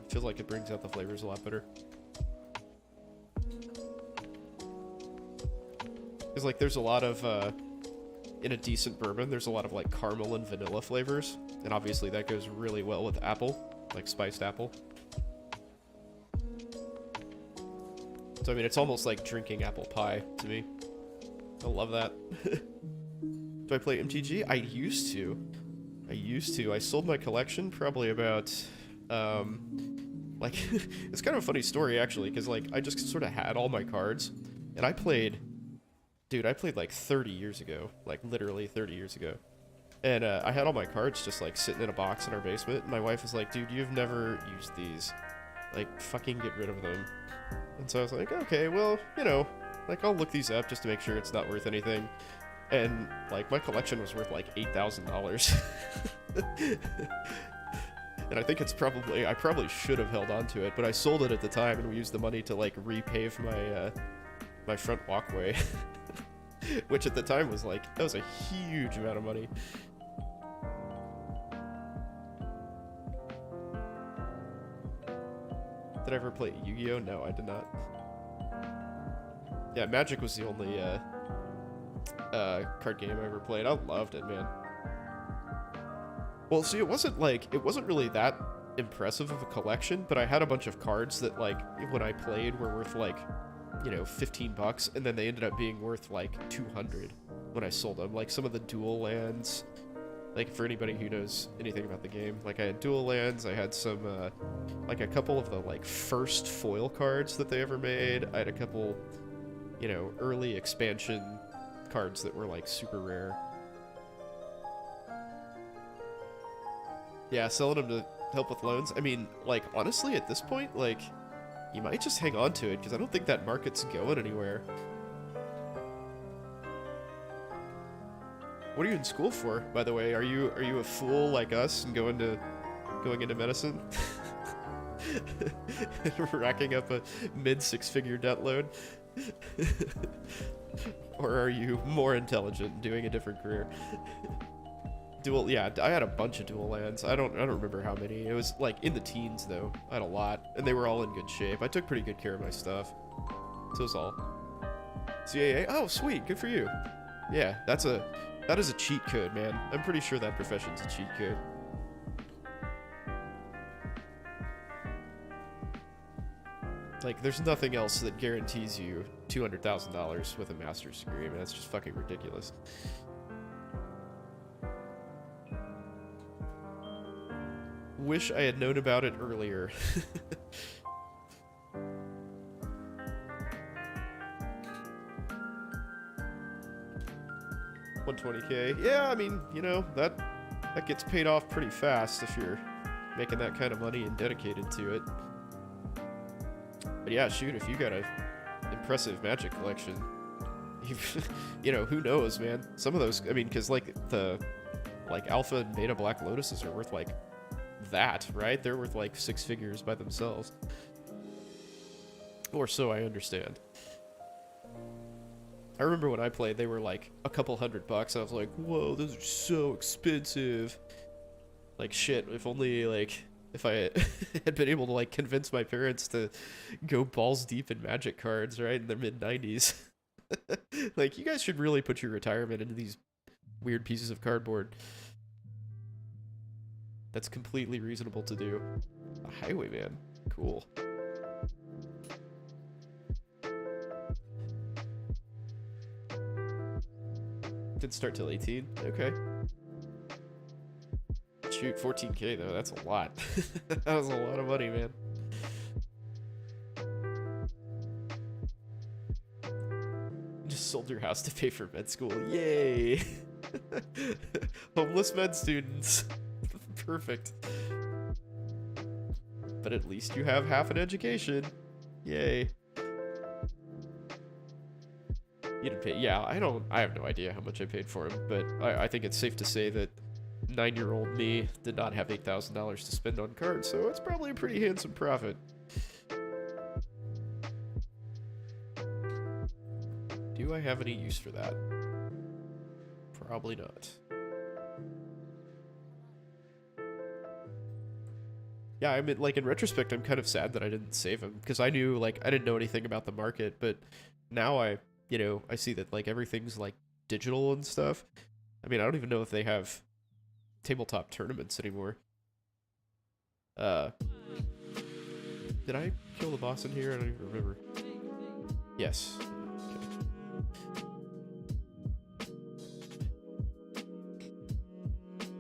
Feels like it brings out the flavors a lot better. Because, like, there's a lot of, in a decent bourbon, there's a lot of, like, caramel and vanilla flavors, and obviously that goes really well with apple, like spiced apple. So, I mean, it's almost like drinking apple pie to me. I love that. Do I play MTG? I used to. I sold my collection probably about, like, it's kind of a funny story, actually, because, like, I just sort of had all my cards, and I played, dude, I played, like, 30 years ago. Like, literally 30 years ago. And, I had all my cards just, like, sitting in a box in our basement, and my wife was like, dude, you've never used these. Like, fucking get rid of them. And so I was like, okay, well, you know, like, I'll look these up just to make sure it's not worth anything. And, like, my collection was worth, like, $8,000. And I think it's probably, I probably should have held on to it, but I sold it at the time, and we used the money to, like, repave my, my front walkway. Which at the time was, like, that was a huge amount of money. Did I ever play Yu-Gi-Oh? No, I did not. Yeah, Magic was the only, card game I ever played. I loved it, man. Well, see, it wasn't really that impressive of a collection, but I had a bunch of cards that, like, when I played were worth, like, you know, $15, and then they ended up being worth, like, 200 when I sold them. Like, some of the dual lands, like, for anybody who knows anything about the game, like, I had dual lands, I had some, like, a couple of the, like, first foil cards that they ever made. I had a couple, you know, early expansion cards that were, like, super rare. Yeah, selling them to help with loans. I mean, like, honestly, at this point, like, you might just hang on to it, because I don't think that market's going anywhere. What are you in school for, by the way? Are you a fool like us and going into medicine? Racking up a mid-six-figure debt load? Or are you more intelligent and doing a different career? Dual, yeah, I had a bunch of dual lands. I don't remember how many. It was like in the teens though. I had a lot, and they were all in good shape. I took pretty good care of my stuff. So it was all. CAA? Oh, sweet, good for you. Yeah, that is a cheat code, man. I'm pretty sure that profession's a cheat code. Like, there's nothing else that guarantees you $200,000 with a master's degree. I mean, that's just fucking ridiculous. Wish I had known about it earlier. $120K. Yeah, I mean, you know, that gets paid off pretty fast if you're making that kind of money and dedicated to it. But yeah, shoot, if you got a impressive magic collection, you know, who knows, man? Some of those, I mean, because like the alpha and beta black lotuses are worth like that, right? They're worth like 6 figures by themselves, or so I understand. I remember when I played, they were like a couple $100. I was like, whoa, those are so expensive. Like shit, if only like if I had been able to like convince my parents to go balls deep in Magic cards, right, in the mid-90s. Like, you guys should really put your retirement into these weird pieces of cardboard. That's completely reasonable to do. A highwayman. Cool. Didn't start till 18? Okay. Shoot, 14K though, that's a lot. That was a lot of money, man. Just sold your house to pay for med school. Yay! Homeless med students. Perfect. But at least you have half an education. Yay. You didn't pay. Yeah, I have no idea how much I paid for him, but I think it's safe to say that 9-year-old me did not have $8,000 to spend on cards, so it's probably a pretty handsome profit. Do I have any use for that? Probably not. Yeah, I mean, like, in retrospect, I'm kind of sad that I didn't save him, because I knew, like, I didn't know anything about the market, but now you know, I see that, like, everything's, like, digital and stuff. I mean, I don't even know if they have tabletop tournaments anymore. Did I kill the boss in here? I don't even remember. Yes. Okay.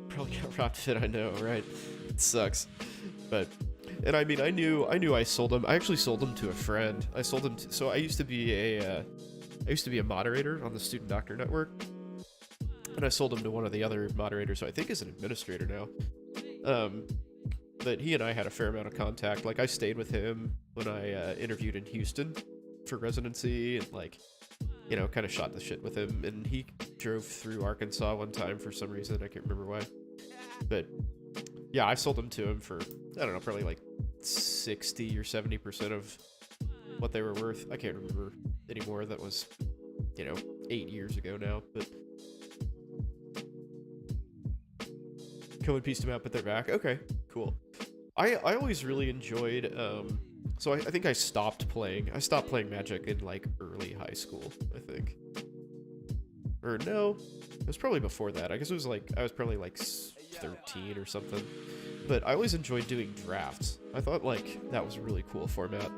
Probably got robbed fit, I know, right? It sucks. But, and I mean, I knew I sold him. I actually sold him to a friend. I sold him to, so I used to be a moderator on the Student Doctor Network, and I sold him to one of the other moderators, who I think is an administrator now. But he and I had a fair amount of contact. Like, I stayed with him when I interviewed in Houston for residency, and, like, you know, kind of shot the shit with him. And he drove through Arkansas one time for some reason. I can't remember why. But yeah, I sold them to him for, I don't know, probably like 60 or 70% of what they were worth. I can't remember anymore. That was, you know, 8 years ago now. But Cohen pieced them out, but they're back. Okay, cool. I always really enjoyed, so I think I stopped playing Magic in, like, early high school, I think. Or no, it was probably before that. I guess it was like, I was probably like 13 or something. But I always enjoyed doing drafts. I thought, like, that was a really cool format.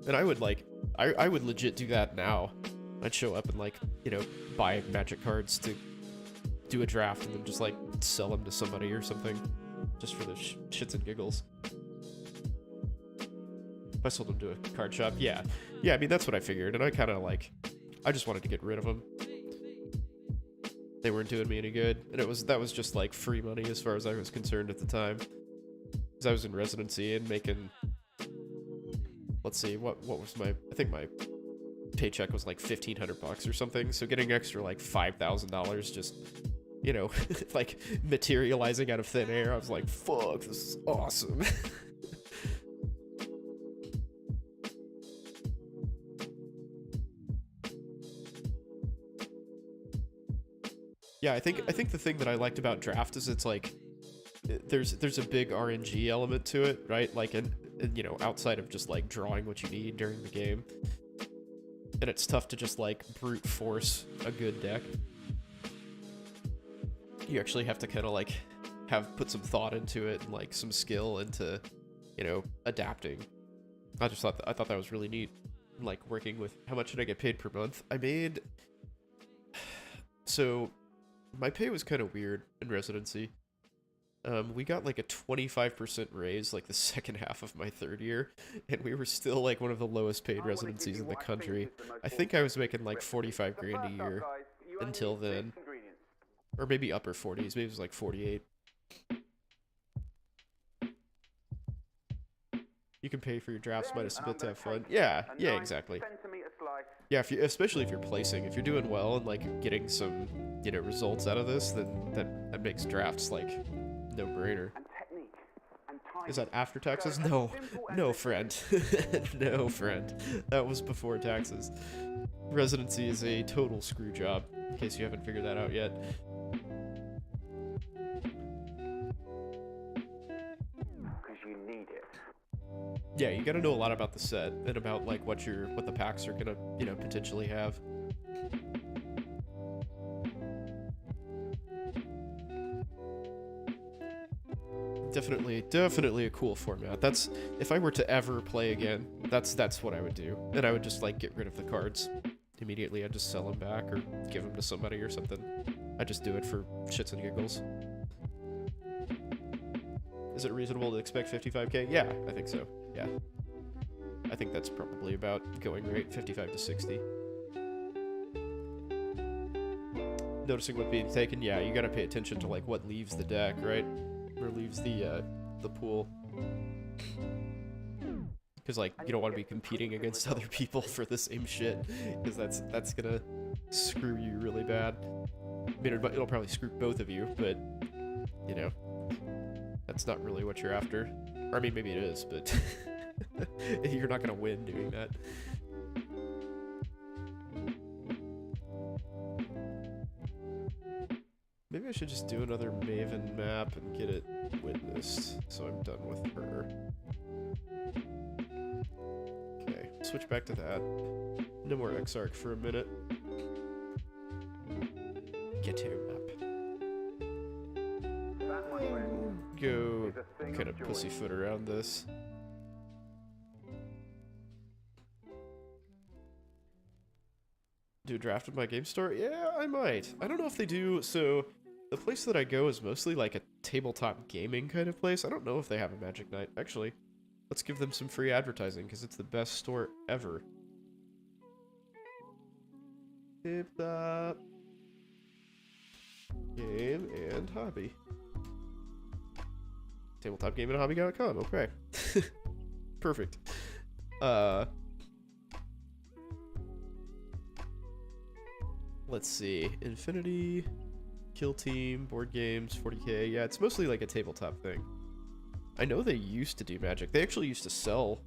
And I would, like, I would legit do that now. I'd show up and, like, you know, buy Magic cards to do a draft and then just, like, sell them to somebody or something. Just for the shits and giggles. If I sold them to a card shop, yeah. Yeah, I mean, that's what I figured. And I kind of, like, I just wanted to get rid of them. They weren't doing me any good. And that was just, like, free money as far as I was concerned at the time. Because I was in residency and making, let's see, what was my, I think my paycheck was like $1,500 or something. So getting extra, like, $5,000 just, you know, like, materializing out of thin air. I was like, fuck, this is awesome. Yeah, I think the thing that I liked about draft is it's like there's a big RNG element to it, right? Like, and you know, outside of just like drawing what you need during the game, and it's tough to just like brute force a good deck. You actually have to kind of like put some thought into it and like some skill into, you know, adapting. I thought that was really neat. Like, working with, how much did I get paid per month? I made, so my pay was kind of weird in residency. We got like a 25% raise like the second half of my third year, and we were still like one of the lowest paid residencies in the country. I think I was making like 45 grand a year until then, or maybe upper 40s, maybe it was like 48. You can pay for your drafts minus a bit to have fun. Yeah, yeah, exactly. Yeah, especially if you're placing, if you're doing well and like getting some, you know, results out of this, then that makes drafts like no brainer. Is that after taxes? No, no, friend, no, friend. That was before taxes. Residency is a total screw job, in case you haven't figured that out yet. Yeah, you gotta know a lot about the set and about like what the packs are gonna, you know, potentially have. Definitely a cool format. That's, if I were to ever play again, that's what I would do. And I would just like get rid of the cards immediately. I'd just sell them back or give them to somebody or something. I'd just do it for shits and giggles. Is it reasonable to expect 55k? Yeah, I think so. Yeah. I think that's probably about going rate, 55 to 60. Noticing what being taken? Yeah, you gotta pay attention to like what leaves the deck, right? Or leaves the pool. Because like you don't want to be competing against other people for the same shit, because that's gonna screw you really bad. I mean, it'll probably screw both of you, but you know, that's not really what you're after. Or I mean, maybe it is, but you're not gonna win doing that. Maybe I should just do another Maven map and get it witnessed, so I'm done with her. Okay, switch back to that. No more Exarch for a minute. Ghetto map. Go kind of pussyfoot around this. Do a draft of my game store? Yeah, I might. I don't know if they do, so the place that I go is mostly like a tabletop gaming kind of place. I don't know if they have a Magic Night. Actually, let's give them some free advertising because it's the best store ever. Tip-top game and hobby. Tabletop game and hobby.com. Okay. Perfect. Let's see. Infinity, Kill Team, board games, 40k. Yeah, it's mostly like a tabletop thing. I know they used to do Magic. They actually used to sell,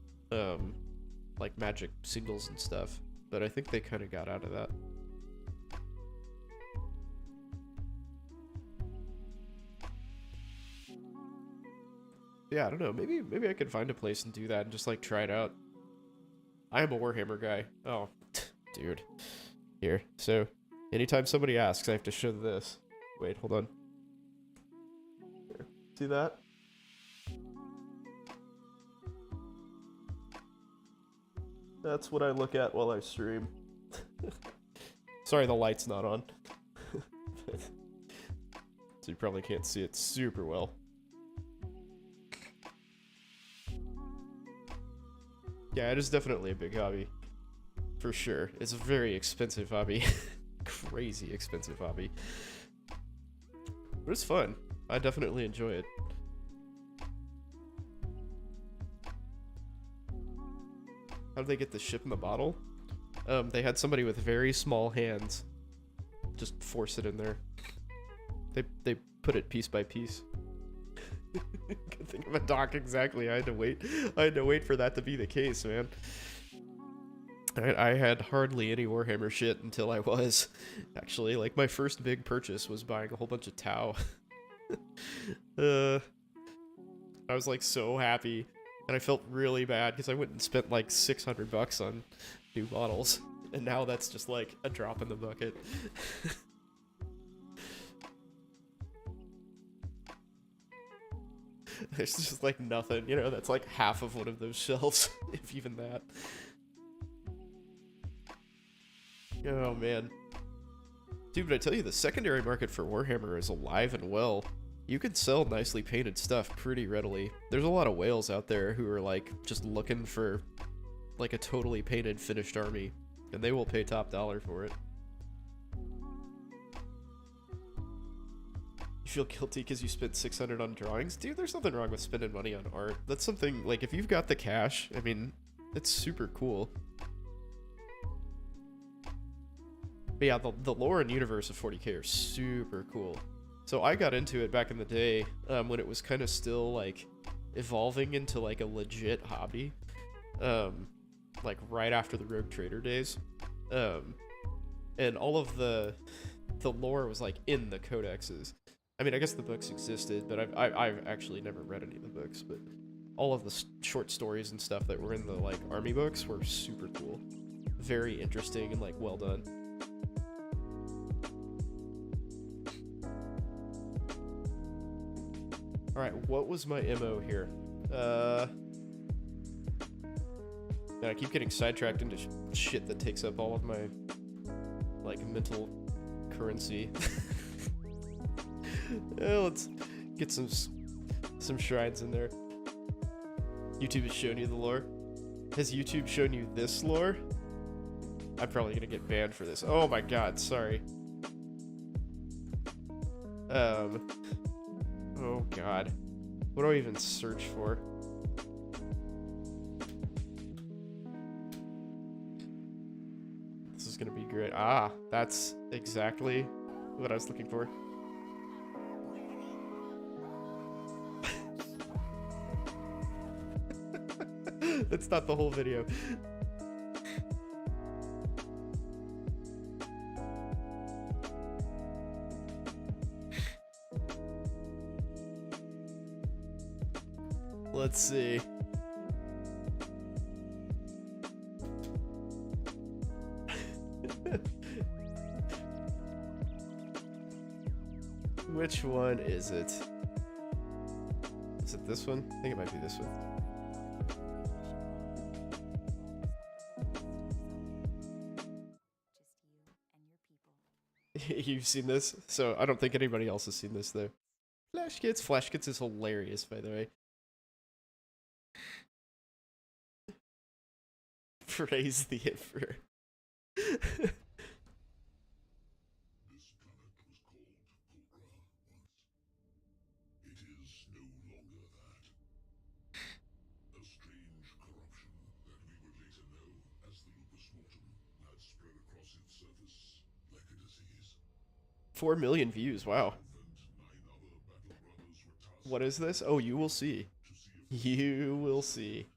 like Magic singles and stuff. But I think they kind of got out of that. Yeah, I don't know. Maybe I could find a place and do that and just like try it out. I am a Warhammer guy. Oh, dude. Here. So, anytime somebody asks, I have to show this. Wait, hold on. Here. See that? That's what I look at while I stream. Sorry, the light's not on. So you probably can't see it super well. Yeah, it is definitely a big hobby. For sure. It's a very expensive hobby. Crazy expensive hobby. But it's fun. I definitely enjoy it. How did they get the ship in the bottle? They had somebody with very small hands just force it in there. They put it piece by piece. Good thing of a dock, exactly. I had to wait for that to be the case, man. I had hardly any Warhammer shit until I was. Actually, like, my first big purchase was buying a whole bunch of Tau. I was, like, so happy. And I felt really bad because I went and spent, like, $600 on new models. And now that's just, like, a drop in the bucket. It's just, like, nothing. You know, that's, like, half of one of those shelves, if even that. Oh, man. Dude, but I tell you, the secondary market for Warhammer is alive and well. You can sell nicely painted stuff pretty readily. There's a lot of whales out there who are, like, just looking for, like, a totally painted, finished army. And they will pay top dollar for it. You feel guilty because you spent 600 on drawings. Dude, there's nothing wrong with spending money on art. That's something, like, if you've got the cash, I mean, it's super cool. But yeah, the lore and universe of 40K are super cool. So I got into it back in the day when it was kind of still, like, evolving into, like, a legit hobby. Like, right after the Rogue Trader days. And all of the lore was, like, in the codexes. I mean, I guess the books existed, but I've actually never read any of the books, but all of the short stories and stuff that were in the, like, army books were super cool. Very interesting and, like, well done. Alright, what was my MO here? Man, I keep getting sidetracked into shit that takes up all of my, like, mental currency. Let's get some shrines in there. YouTube has shown you the lore. Has YouTube shown you this lore? I'm probably gonna get banned for this. Oh my god, sorry. Oh god. What do I even search for? This is gonna be great. Ah, that's exactly what I was looking for. That's not the whole video. Let's see. Which one is it? Is it this one? I think it might be this one. You've seen this? So I don't think anybody else has seen this though. Flash Kits. Flash Kits is hilarious, by the way. Praise the Emperor. A strange corruption that we would later know as the lupus mortem had spread across its surface like a disease. 4 million views, wow. What is this? Oh, you will see. You will see.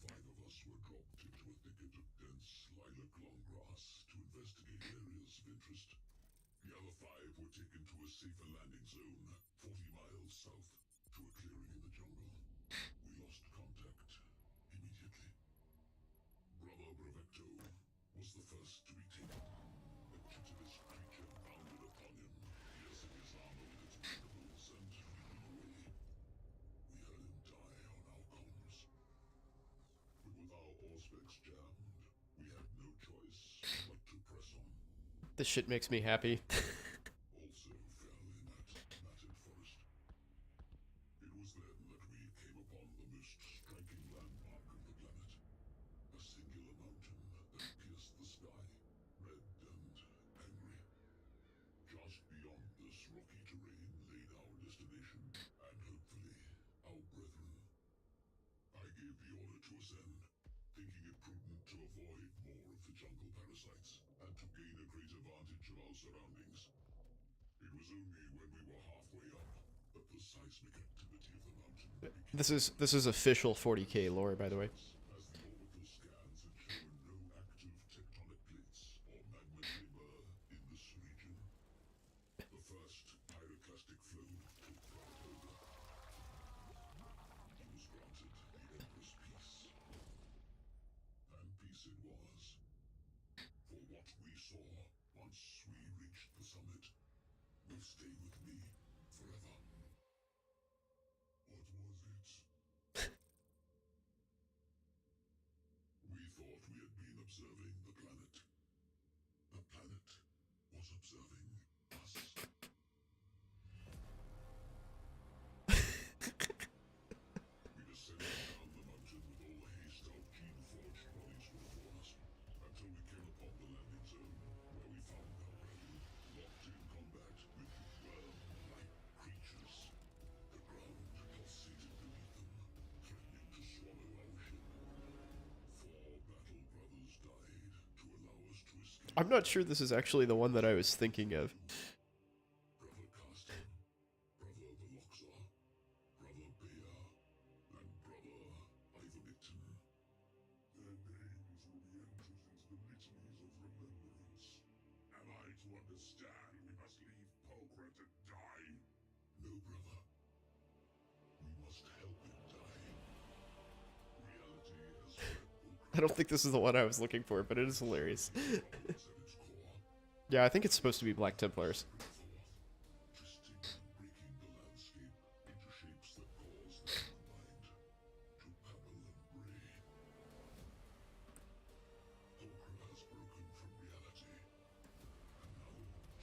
5 of us were dropped into a thicket of dense lilac long grass to investigate areas of interest. The other 5 were taken to a safer landing zone, 40 miles south, to a clearing in the jungle. We lost contact immediately. Brother Brevecto was the first to be taken. A chitinous creature bounded upon him, piercing his armor with its mandibles and leaping away. We heard him die on our comms. But with our auspex jammed, we had no choice but to press on. This shit makes me happy. Also fell in that matted forest. It was then that we came upon the most striking landmark of the planet. A singular mountain that pierced the sky, red and angry. Just beyond this rocky terrain laid our destination, and hopefully our brethren. I gave the order to ascend, thinking it prudent to avoid more of the jungle parasites, and to gain a greater vantage of our surroundings. It was only when we were halfway up that the seismic activity of the mountain became... This is official 40K lore, by the way. As the orbital scans had shown no active tectonic plates or magma chamber in this region. The first pyroclastic flow took right over. He was granted the Emperor's peace. And peace it was. For what we saw once we reached the summit will stay with me forever. What was it? We thought we had been observing the planet. The planet was observing us. We descended down the mountain with all the haste our gene-forged bodies would afford us, until we came upon the landing zone, where we found our brethren locked in combat with, well, I'm not sure this is actually the one that I was thinking of. Brother Castan, brother Veloxa, brother Bea, and brother Ivermectin. Their names will be entered into the litanies of remembrance. Am I to understand we must leave Pulchra to die? No, brother. We must help him die. Reality has spread I don't think this is the one I was looking for, but it is hilarious. Yeah, I think it's supposed to be Black Templars. Twisting and breaking the landscape into shapes that cause the mind to babble and bray. Pulchra has broken from reality,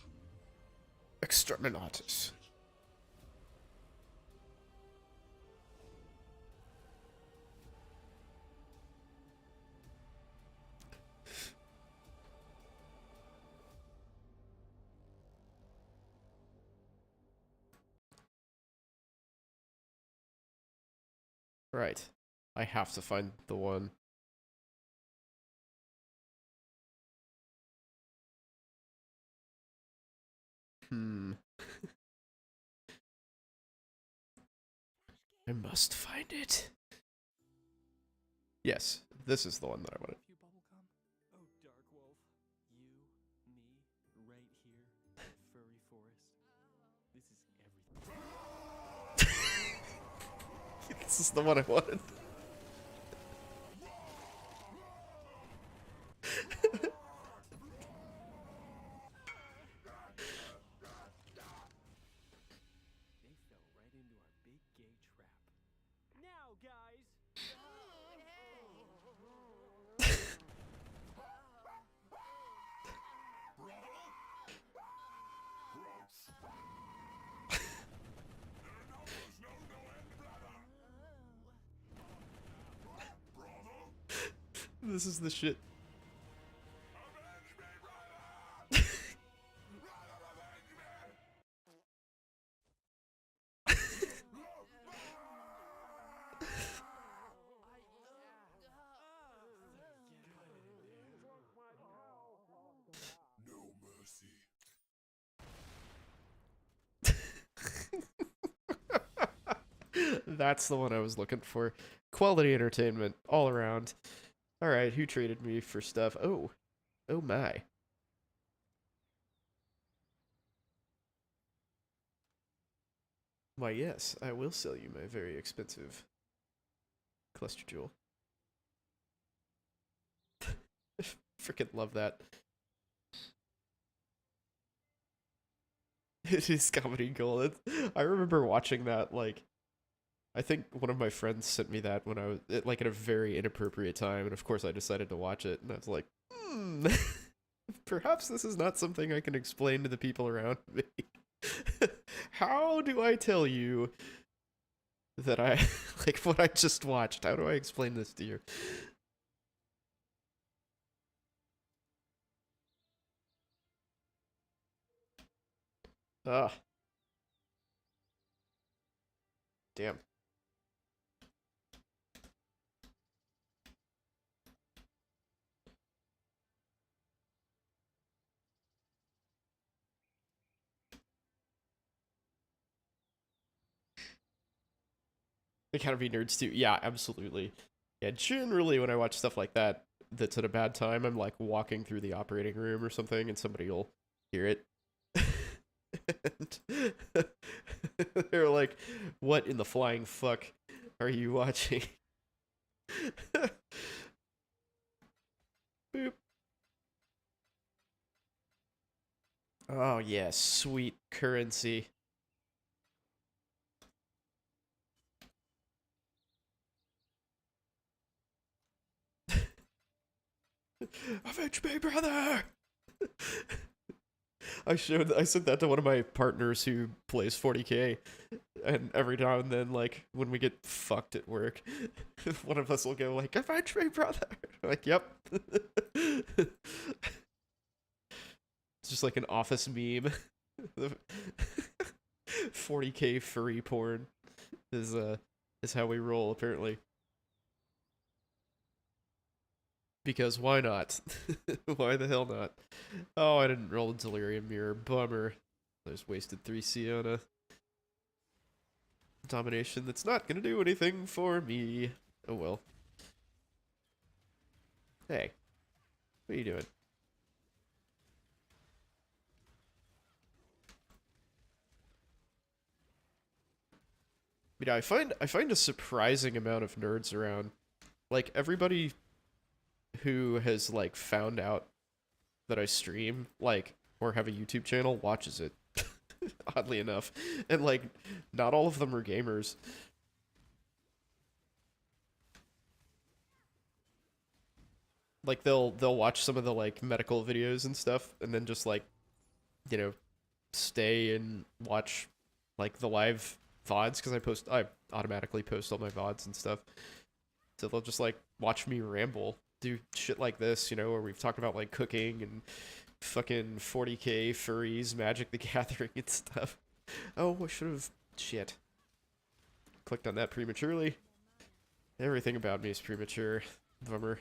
and now to Exterminatus. Right. I have to find the one. I must find it. Yes, this is the one that I wanted. Oh, Dark Wolf. You, me, right here, furry forest. This is everything. This is the one I wanted. They fell right into our big gay trap. Now, guys! This is the shit. no mercy. That's the one I was looking for. Quality entertainment all around. Alright, who traded me for stuff? Oh. Oh my. Why, yes, I will sell you my very expensive cluster jewel. Freaking love that. It is comedy gold. I remember watching that, like, I think one of my friends sent me that when I was, like, at a very inappropriate time, and of course I decided to watch it, and I was like, perhaps this is not something I can explain to the people around me. How do I tell you that I, like, what I just watched? How do I explain this to you? Ah. Damn. They kind of be nerds too. Yeah, absolutely. Yeah, generally when I watch stuff like that that's at a bad time, I'm like walking through the operating room or something and somebody will hear it. And they're like, what in the flying fuck are you watching? Boop. Oh, yeah, sweet currency. Avenge me, brother! I said that to one of my partners who plays 40k, and every now and then, like, when we get fucked at work, one of us will go like, avenge me, brother! Like, yep. It's just like an office meme. 40k furry porn is how we roll, apparently. Because why not? Why the hell not? Oh, I didn't roll a delirium mirror. Bummer. I just wasted 3C on a domination that's not gonna do anything for me. Oh well. Hey, what are you doing? I find a surprising amount of nerds around. Like everybody who has like found out that I stream, like, or have a YouTube channel watches it. Oddly enough. And like not all of them are gamers. Like they'll watch some of the like medical videos and stuff and then just like, you know, stay and watch like the live VODs because I automatically post all my VODs and stuff. So they'll just like watch me ramble, do shit like this, you know, where we've talked about like cooking and fucking 40k furries, Magic the Gathering and stuff. Oh, I should have shit. Clicked on that prematurely. Everything about me is premature. Bummer.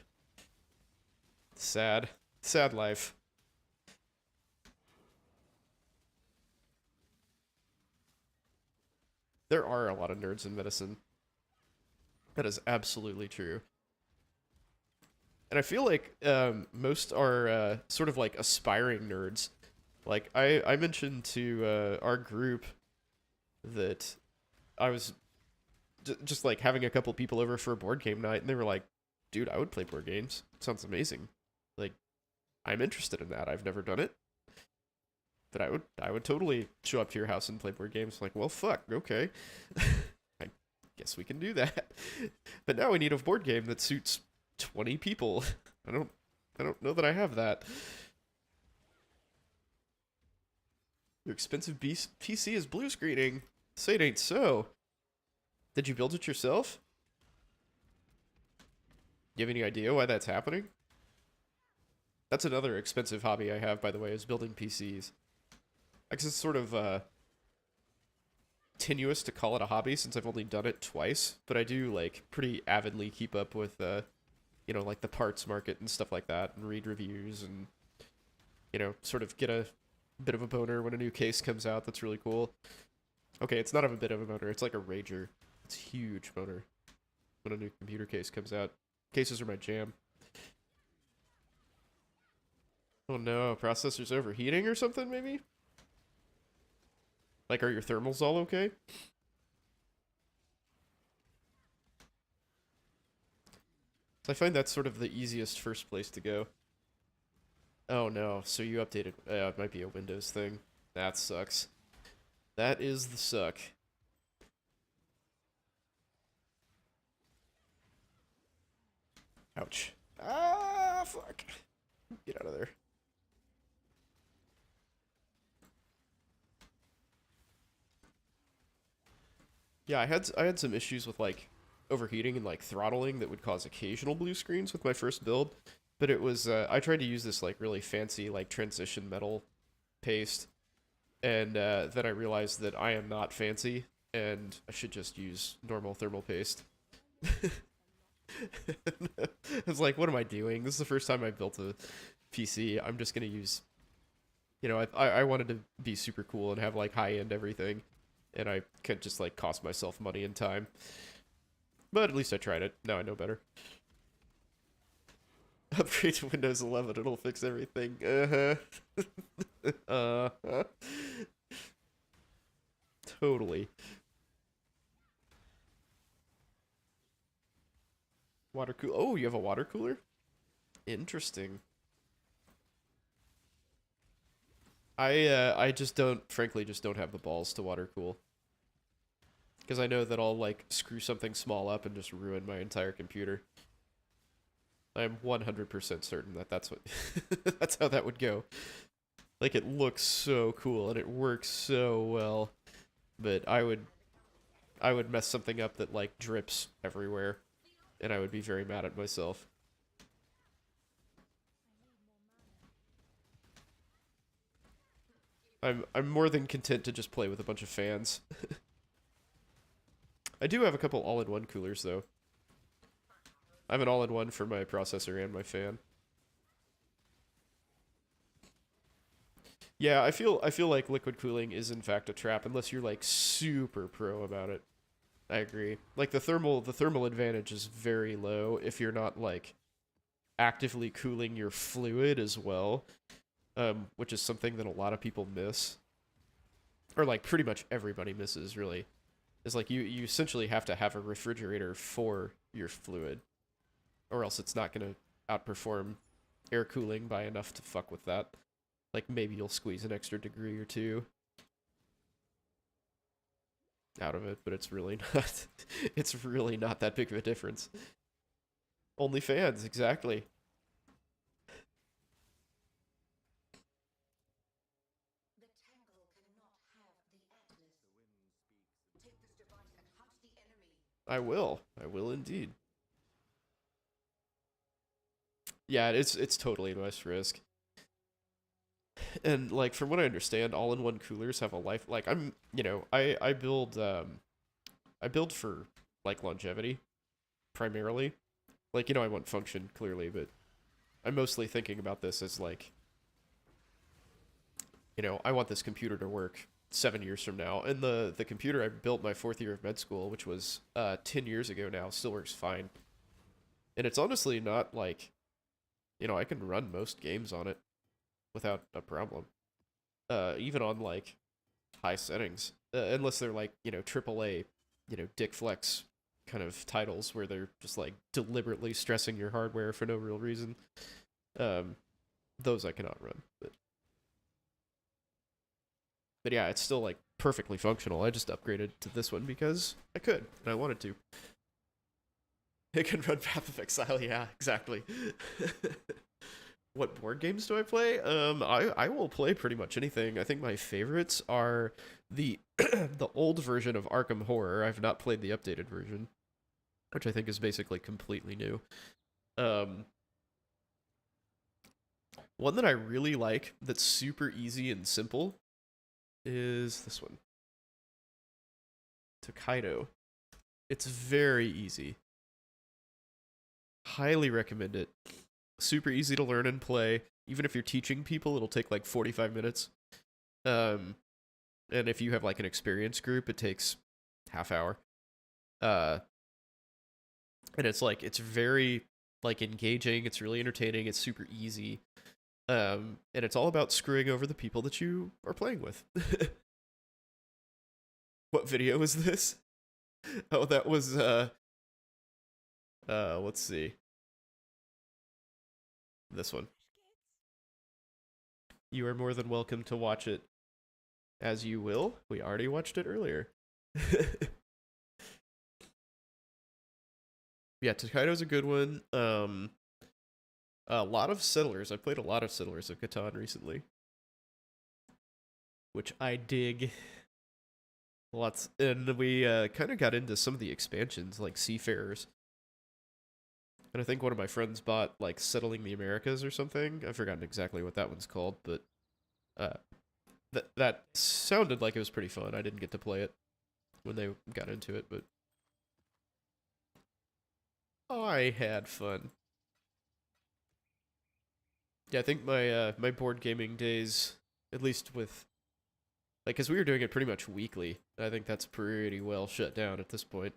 Sad. Sad life. There are a lot of nerds in medicine. That is absolutely true. And I feel like most are sort of like aspiring nerds. Like I mentioned to our group that I was just like having a couple people over for a board game night, and they were like, "Dude, I would play board games. Sounds amazing. Like, I'm interested in that. I've never done it, but I would totally show up to your house and play board games." Like, well, fuck, okay. I guess we can do that. But now we need a board game that suits 20 people. I don't know that I have that. Your expensive PC is blue screening. Say it ain't so. Did you build it yourself? Do you have any idea why that's happening? That's another expensive hobby I have, by the way, is building PCs. I guess it's sort of tenuous to call it a hobby since I've only done it twice, but I do like pretty avidly keep up with you know, like the parts market and stuff like that, and read reviews and, you know, sort of get a bit of a boner when a new case comes out. That's really cool. Okay, it's not a bit of a boner, it's like a rager. It's huge boner when a new computer case comes out. Cases are my jam. Oh no, processor's overheating or something maybe? Like, are your thermals all okay? So I find that's sort of the easiest first place to go. Oh no, so you updated. It might be a Windows thing. That sucks. That is the suck. Ouch. Ah, fuck. Get out of there. Yeah, I had some issues with like overheating and like throttling that would cause occasional blue screens with my first build, but it was I tried to use this like really fancy like transition metal paste, and then I realized that I am not fancy and I should just use normal thermal paste. I was like, what am I doing? This is the first time I built a PC. I'm just gonna use, you know, I wanted to be super cool and have like high end everything, and I could just like cost myself money and time. But at least I tried it. Now I know better. Upgrade to Windows 11, it'll fix everything. Uh-huh. Totally. Water cooler. Oh, you have a water cooler? Interesting. I just don't, frankly, just don't have the balls to water cool. Because I know that I'll, like, screw something small up and just ruin my entire computer. I'm 100% certain that that's what, that's how that would go. Like, it looks so cool and it works so well, but I would mess something up that, like, drips everywhere, and I would be very mad at myself. I'm more than content to just play with a bunch of fans. I do have a couple all-in-one coolers, though. I have an all-in-one for my processor and my fan. Yeah, I feel like liquid cooling is in fact a trap unless you're like super pro about it. I agree. Like the thermal advantage is very low if you're not like actively cooling your fluid as well, which is something that a lot of people miss, or like pretty much everybody misses. Really, is like you essentially have to have a refrigerator for your fluid, or else it's not gonna outperform air cooling by enough to fuck with that. Like maybe you'll squeeze an extra degree or two out of it, but it's really not. It's really not that big of a difference. Only fans, exactly. The Tangle cannot have the Atlas. Take this device and hunt the enemy. I will. I will indeed. Yeah, it's totally less risk. And like from what I understand, all-in-one coolers have a life. Like I build for like longevity primarily. Like I want function clearly, but I'm mostly thinking about this as like I want this computer to work 7 years from now, and the computer I built my 4th year of med school, which was 10 years ago now, still works fine. And it's honestly not like I can run most games on it without a problem. Even on like high settings, unless they're like AAA, dick flex kind of titles where they're just like deliberately stressing your hardware for no real reason. Those I cannot run, but yeah, it's still like perfectly functional. I just upgraded to this one because I could and I wanted to. It can run Path of Exile, yeah, exactly. What board games do I play? I will play pretty much anything. I think my favorites are the the old version of Arkham Horror. I've not played the updated version, which I think is basically completely new. Um, One that I really like that's super easy and simple is this one, Tokaido. It's very easy. Highly recommend it. Super easy to learn and play. Even if you're teaching people, it'll take like 45 minutes. And if you have like an experienced group, it takes half hour. And it's very like engaging. It's really entertaining. It's super easy. And it's all about screwing over the people that you are playing with. What video is this? Oh, that was let's see. This one. You are more than welcome to watch it as you will. We already watched it earlier. Yeah, Tokaido's a good one. A lot of Settlers. I played a lot of Settlers of Catan recently, which I dig. Lots, and we kind of got into some of the expansions, like Seafarers. And I think one of my friends bought like Settling the Americas or something. I've forgotten exactly what that one's called, but that sounded like it was pretty fun. I didn't get to play it when they got into it, but I had fun. Yeah, I think my board gaming days, at least with like, because we were doing it pretty much weekly. I think that's pretty well shut down at this point.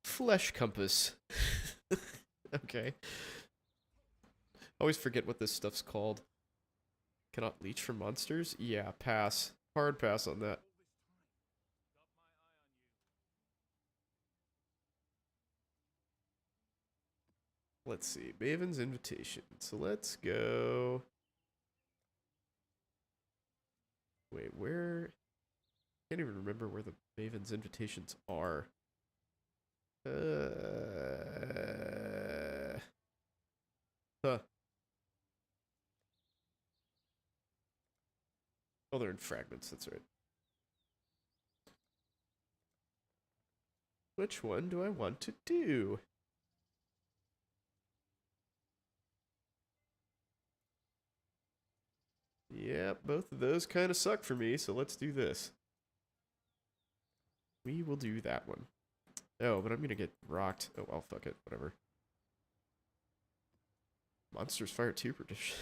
Flesh Compass. Okay. Always forget what this stuff's called. Cannot leech from monsters? Yeah, pass. Hard pass on that. Let's see. Maven's Invitation. So let's go. Wait, where? I can't even remember where the Maven's Invitations are. Huh. Oh, they're in fragments. That's right. Which one do I want to do? Yeah, both of those kind of suck for me, so let's do this. We will do that one. Oh, but I'm gonna get rocked. Oh, well, fuck it. Whatever. Monsters fire 2 per dish.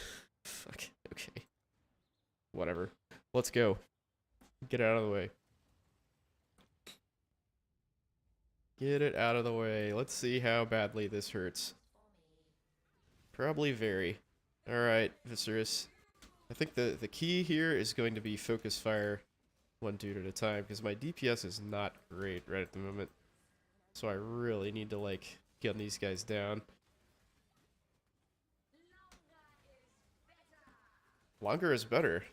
Fuck. Okay. Whatever. Let's go. Get it out of the way. Get it out of the way. Let's see how badly this hurts. Probably very. Alright, Viserys. I think the key here is going to be focus fire one dude at a time, because my DPS is not great right at the moment. So I really need to, like, gun these guys down. Longer is better.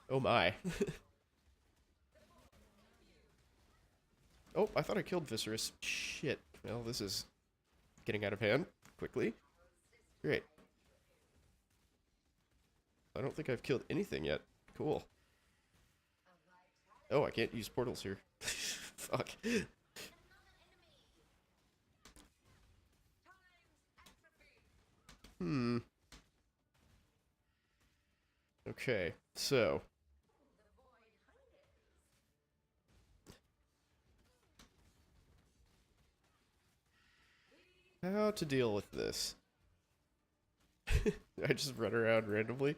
Oh my. Oh, I thought I killed Viserys. Shit. Well, this is getting out of hand quickly. Great. I don't think I've killed anything yet. Cool. Oh, I can't use portals here. Fuck. Okay, so. How to deal with this? I just run around randomly.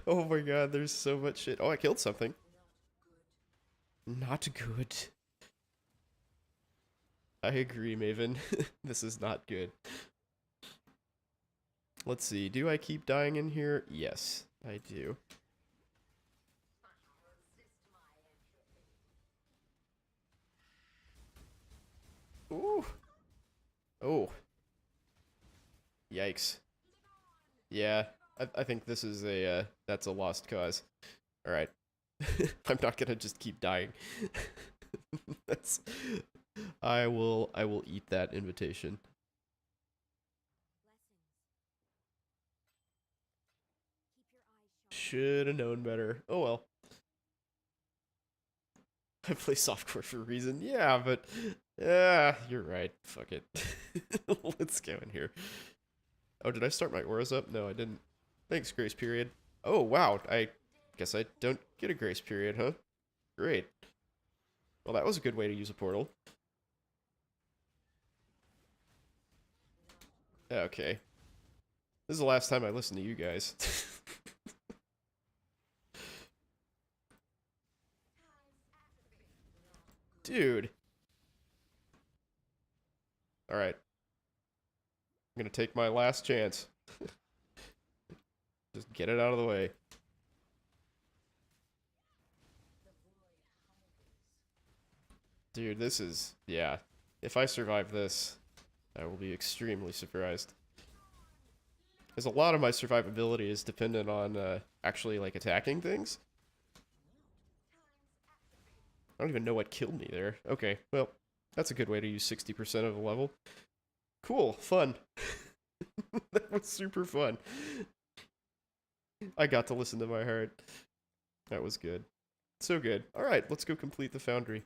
Oh my god, there's so much shit. Oh, I killed something. Not good. I agree, Maven. This is not good. Let's see. Do I keep dying in here? Yes, I do. Ooh. Oh. Yikes. Yeah, I think this is a, that's a lost cause. Alright. I'm not gonna just keep dying. That's... I will eat that invitation. Should have known better. Oh well. I play softcore for a reason. Yeah, but... you're right. Fuck it. Let's go in here. Oh, did I start my auras up? No, I didn't. Thanks, grace period. Oh, wow. I guess I don't get a grace period, huh? Great. Well, that was a good way to use a portal. Okay. This is the last time I listen to you guys. Dude. Alright. I'm gonna take my last chance. Just get it out of the way. Dude, this is... yeah. If I survive this, I will be extremely surprised. Because a lot of my survivability is dependent on actually, like, attacking things. I don't even know what killed me there. Okay, well, that's a good way to use 60% of a level. Cool, fun. That was super fun. I got to listen to my heart. That was good. So good. Alright, let's go complete the foundry.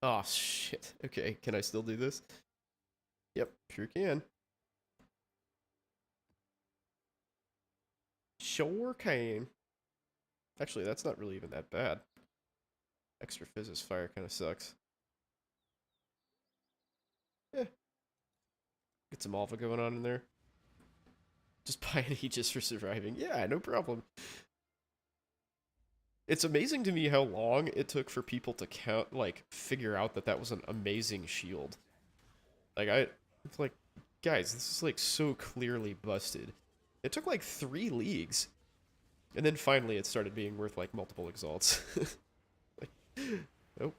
Oh, shit. Okay, can I still do this? Yep, sure can. Sure can. Actually, that's not really even that bad. Extra Physis Fire kind of sucks. Yeah. Get some Alpha going on in there. Just buy an Aegis for surviving. Yeah, no problem. It's amazing to me how long it took for people to count, like, figure out that that was an amazing shield. Like, it's like, guys, this is, like, so clearly busted. It took, like, 3 leagues. And then finally it started being worth, like, multiple exalts. Like, oh.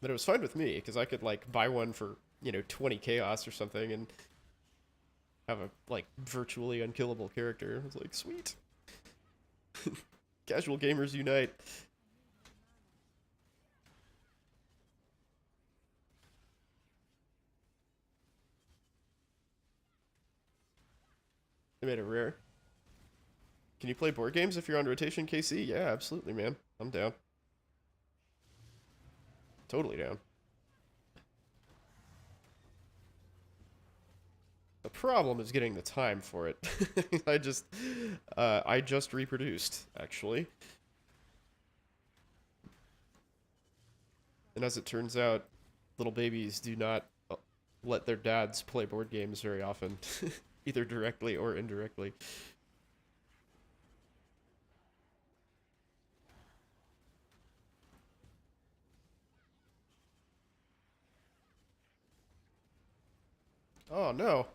But it was fine with me, because I could, like, buy one for, you know, 20 chaos or something, and have a, like, virtually unkillable character. I was like, sweet. Casual gamers unite. They made it rare. Can you play board games if you're on rotation, KC? Yeah, absolutely, man. I'm down. Totally down. problem is getting the time for it. I just reproduced, actually. And as it turns out, little babies do not let their dads play board games very often, either directly or indirectly. Oh no.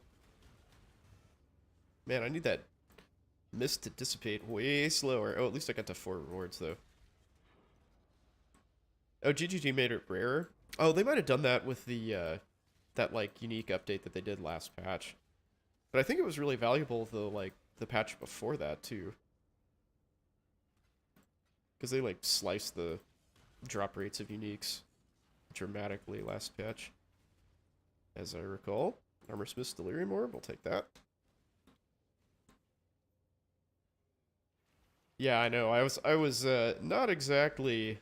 Man, I need that mist to dissipate way slower. Oh, at least I got to 4 rewards, though. Oh, GGG made it rarer? Oh, they might have done that with the, that, like, unique update that they did last patch. But I think it was really valuable, the, like, the patch before that, too. Because they, like, sliced the drop rates of uniques dramatically last patch. As I recall. Armor Smith's Delirium Orb, we'll take that. Yeah, I know. I was not exactly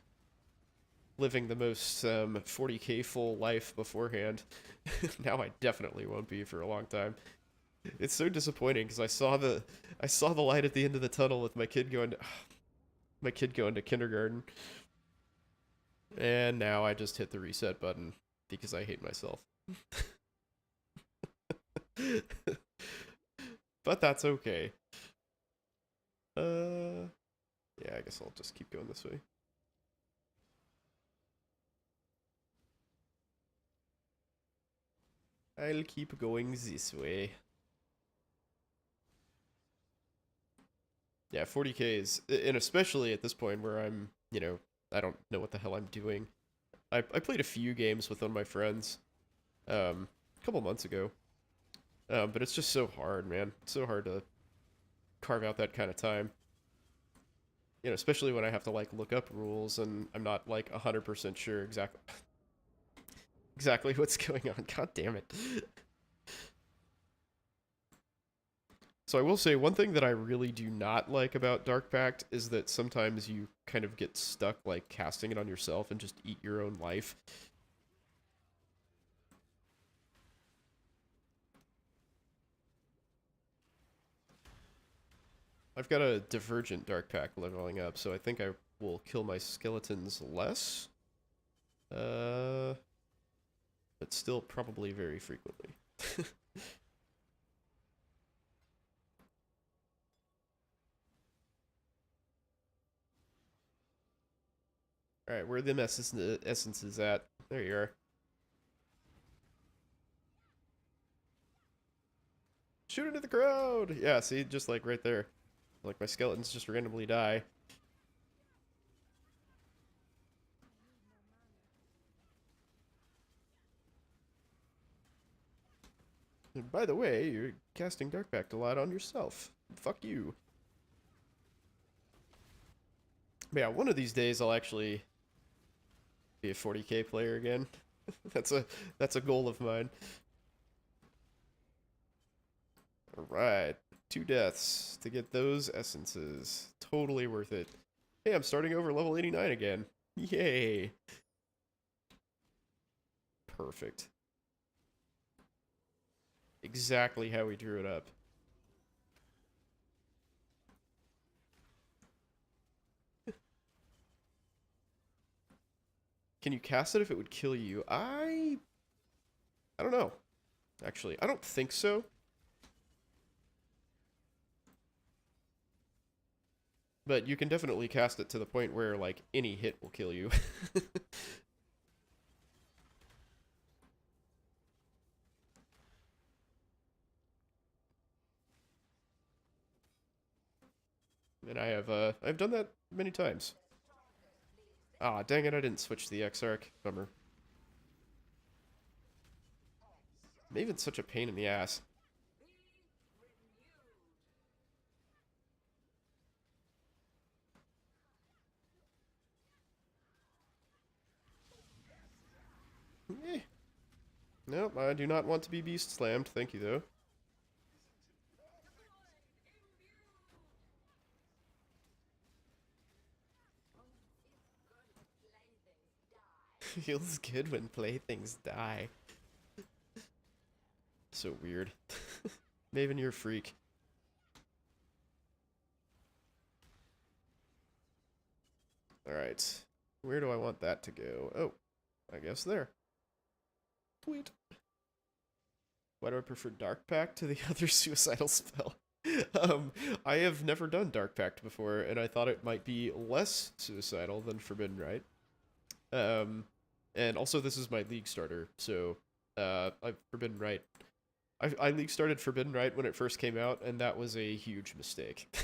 living the most 40k full life beforehand. Now I definitely won't be for a long time. It's so disappointing because I saw the light at the end of the tunnel with my kid going to kindergarten. And now I just hit the reset button because I hate myself. But that's okay. Yeah, I guess I'll just keep going this way. I'll keep going this way. Yeah, 40k is, and especially at this point where I'm, you know, I don't know what the hell I'm doing. I played a few games with one of my friends, a couple months ago. But it's just so hard, man. It's so hard to carve out that kind of time. You know, especially when I have to, like, look up rules and I'm not, like, 100% sure exactly what's going on. God damn it. So I will say, one thing that I really do not like about Dark Pact is that sometimes you kind of get stuck, like, casting it on yourself and just eat your own life. I've got a Divergent Dark Pact leveling up, so I think I will kill my skeletons less. But still probably very frequently. Alright, where are the essences at? There you are. Shoot into the crowd! Yeah, see, just like right there. Like my skeletons just randomly die. And by the way, you're casting Dark Pact a lot on yourself. Fuck you. But yeah, one of these days I'll actually be a 40k player again. that's a goal of mine. Alright, 2 deaths to get those essences. Totally worth it. Hey, I'm starting over level 89 again. Yay! Perfect. Exactly how we drew it up. Can you cast it if it would kill you? I don't know. Actually, I don't think so. But you can definitely cast it to the point where, like, any hit will kill you. And I've done that many times. Ah, dang it, I didn't switch the X-Arc. Bummer. Maven's such a pain in the ass. Eh. Nope, I do not want to be beast slammed. Thank you, though. Feels good when playthings die. So weird. Maven, you're a freak. Alright. Where do I want that to go? Oh, I guess there. Sweet. Why do I prefer Dark Pact to the other suicidal spell? I have never done Dark Pact before, and I thought it might be less suicidal than Forbidden Rite. And also this is my League starter, so I've Forbidden Rite. I League started Forbidden Rite when it first came out, and that was a huge mistake.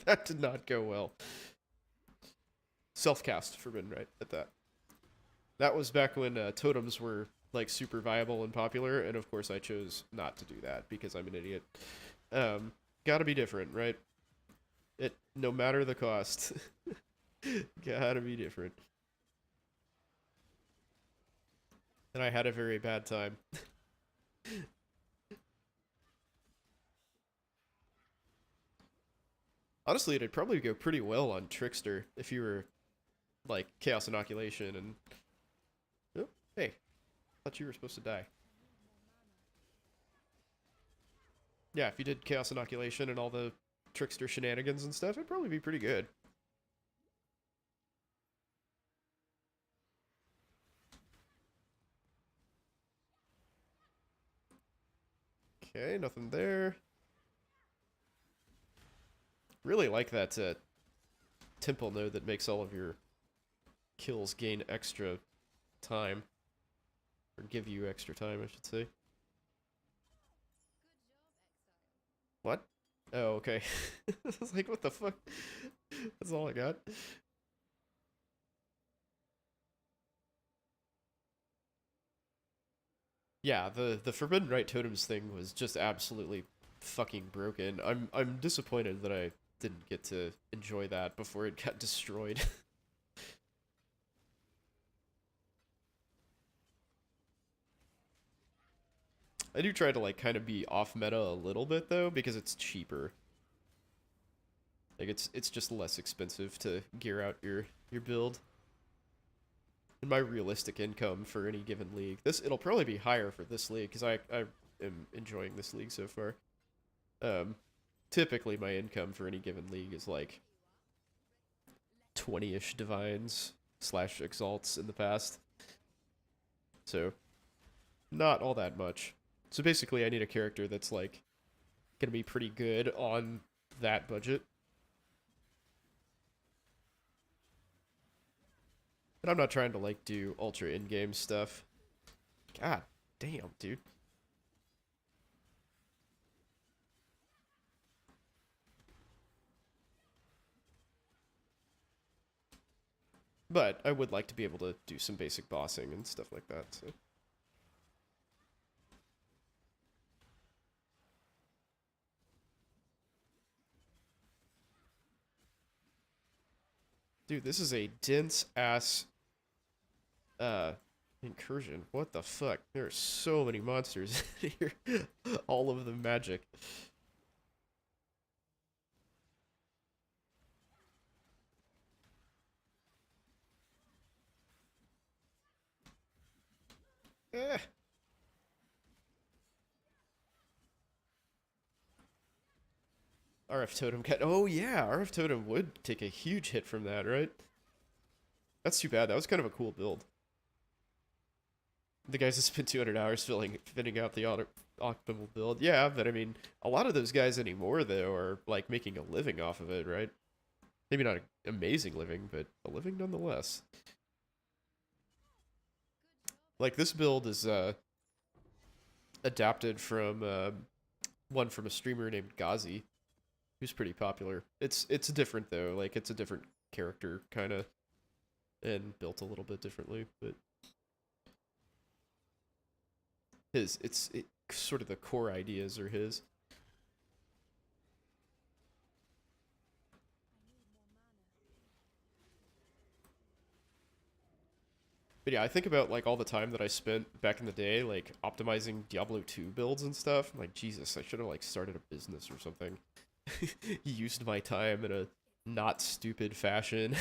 That did not go well. Self-cast Forbidden Rite at that. That was back when totems were like super viable and popular, and of course I chose not to do that because I'm an idiot. Gotta be different, right? No matter the cost. Gotta be different. And I had a very bad time. Honestly, it'd probably go pretty well on Trickster if you were like Chaos Inoculation and... Oh, hey. Thought you were supposed to die. Yeah, if you did Chaos Inoculation and all the Trickster shenanigans and stuff, it'd probably be pretty good. Okay, nothing there. Really like that temple node that makes all of your kills gain extra time. Or give you extra time, I should say. What? Oh, okay. I was like, what the fuck? That's all I got. Yeah, the Forbidden Rite totems thing was just absolutely fucking broken. I'm disappointed that I didn't get to enjoy that before it got destroyed. I do try to like kind of be off meta a little bit though because it's cheaper. Like it's just less expensive to gear out your build. And my realistic income for any given league. It'll probably be higher for this league because I am enjoying this league so far. Typically my income for any given league is like 20-ish divines / exalts in the past. So not all that much. So basically I need a character that's like gonna be pretty good on that budget. And I'm not trying to like do ultra in-game stuff. God damn, dude. But I would like to be able to do some basic bossing and stuff like that, so. Dude, this is a dense-ass, incursion. What the fuck? There are so many monsters here. All of them magic. Eh. RF Totem cat. Oh yeah, RF Totem would take a huge hit from that, right? That's too bad. That was kind of a cool build. The guys that spent 200 hours fitting out the optimal build. Yeah, but I mean, a lot of those guys anymore though are like making a living off of it, right? Maybe not an amazing living, but a living nonetheless. Like this build is adapted from one from a streamer named Ghazi, who's pretty popular. It's different though, like it's a different character kind of, and built a little bit differently, but it's sort of the core ideas are his. But yeah, I think about like all the time that I spent back in the day, like optimizing Diablo 2 builds and stuff. I'm like, Jesus, I should have like started a business or something. Used my time in a not stupid fashion.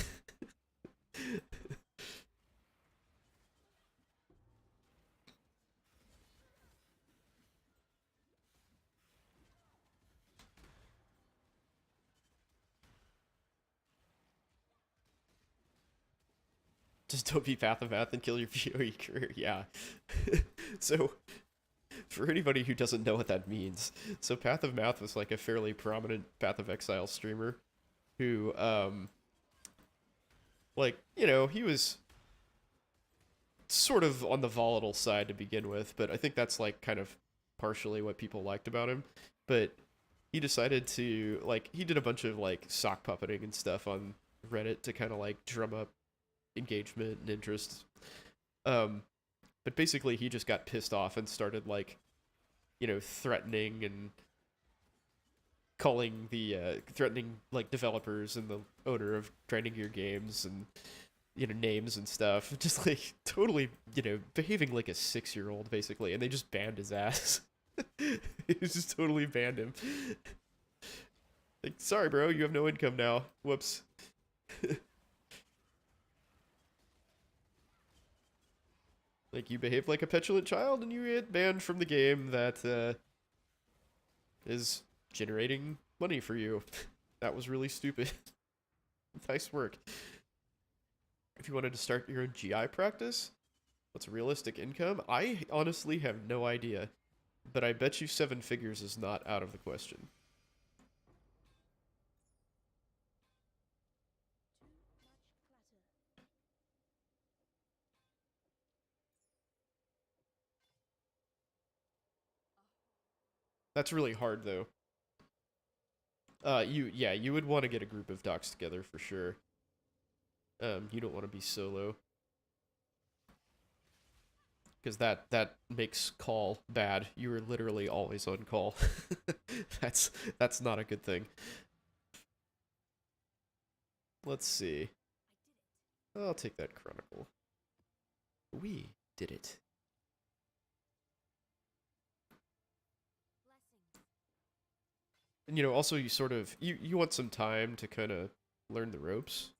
Just don't be Path of Math and kill your PoE career. Yeah. So, for anybody who doesn't know what that means, so Path of Math was like a fairly prominent Path of Exile streamer who, like, you know, he was sort of on the volatile side to begin with, but I think that's like kind of partially what people liked about him. But he decided to, like, he did a bunch of like sock puppeting and stuff on Reddit to kind of like drum up engagement and interest. But basically he just got pissed off and started like, you know, threatening and calling the threatening like developers and the owner of Grinding Gear Games and, you know, names and stuff, just like totally, you know, behaving like a 6-year-old basically, and they just banned his ass. They just totally banned him. Like, sorry bro, you have no income now. Whoops. Like, you behaved like a petulant child and you get banned from the game that is generating money for you. That was really stupid. Nice work. If you wanted to start your own GI practice, what's realistic income? I honestly have no idea, but I bet you 7 figures is not out of the question. That's really hard though. You would want to get a group of docs together for sure. You don't want to be solo. Because that makes call bad. You are literally always on call. That's not a good thing. Let's see. I'll take that chronicle. We did it. And you know, also you sort of you want some time to kind of learn the ropes.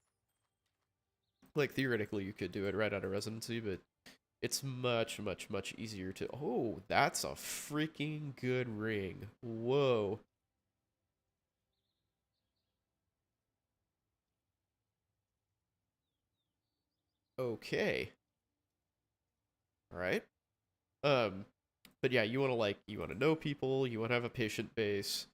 Like theoretically you could do it right out of residency, but it's much, much, much easier to... Oh, that's a freaking good ring. Whoa. Okay. Alright. But yeah, you want to like, you want to know people, you want to have a patient base.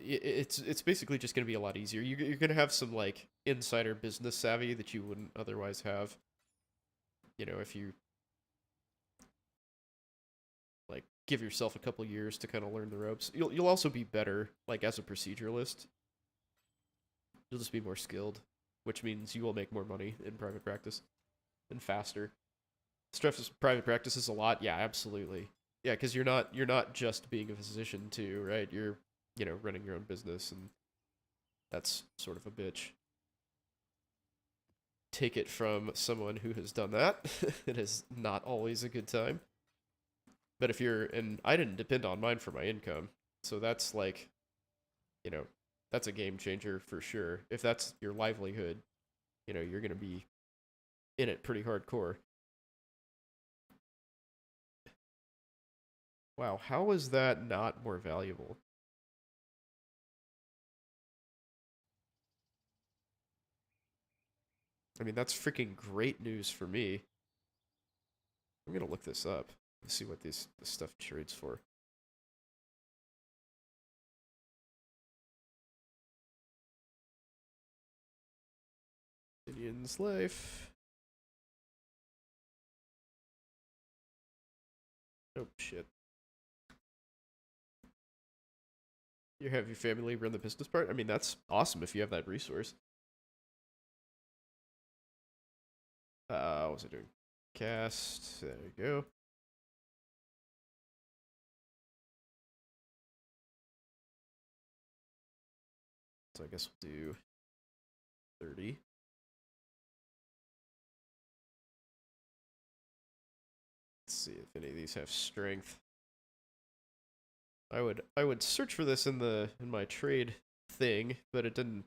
It's basically just going to be a lot easier. You're going to have some like insider business savvy that you wouldn't otherwise have. You know, if you like give yourself a couple years to kind of learn the ropes. You'll also be better like as a proceduralist. You'll just be more skilled, which means you will make more money in private practice and faster. Stress private practice is a lot. Yeah, absolutely. Yeah, because you're not just being a physician too, right? You're, you know, running your own business, and that's sort of a bitch. Take it from someone who has done that. It is not always a good time. But if you're, and I didn't depend on mine for my income, so that's like, you know, that's a game changer for sure. If that's your livelihood, you know, you're gonna be in it pretty hardcore. Wow, how is that not more valuable? I mean, that's freaking great news for me. I'm gonna look this up and see what this stuff trades for. Indian's life. Oh shit. You have your family run the business part? I mean, that's awesome if you have that resource. What was I doing? Cast. There you go. So I guess we'll do 30. Let's see if any of these have strength. I would search for this in my trade thing, but it didn't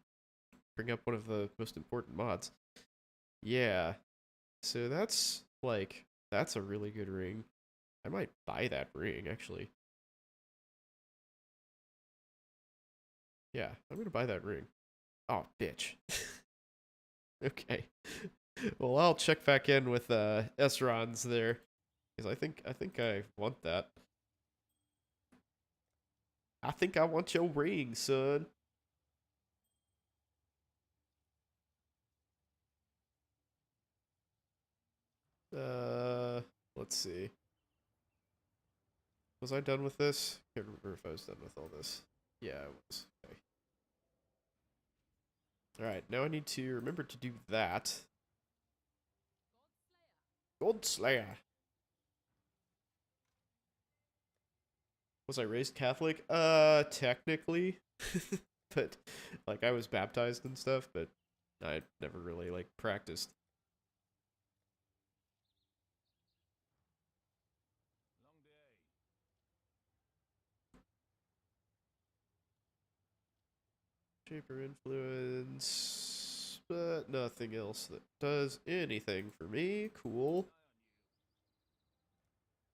bring up one of the most important mods. Yeah. So that's like that's a really good ring. I might buy that ring actually. Yeah, I'm gonna buy that ring. Oh, bitch. Okay. Well, I'll check back in with Esrons there, because I think I want that. I think I want your ring, son. Uh, let's see. Was I done with this? Can't remember if I was done with all this. Yeah, I was. Okay. All right, now I need to remember to do that. Gold Slayer. Was I raised Catholic? Technically, but like I was baptized and stuff, but I never really like practiced. Shaper influence, but nothing else that does anything for me. Cool.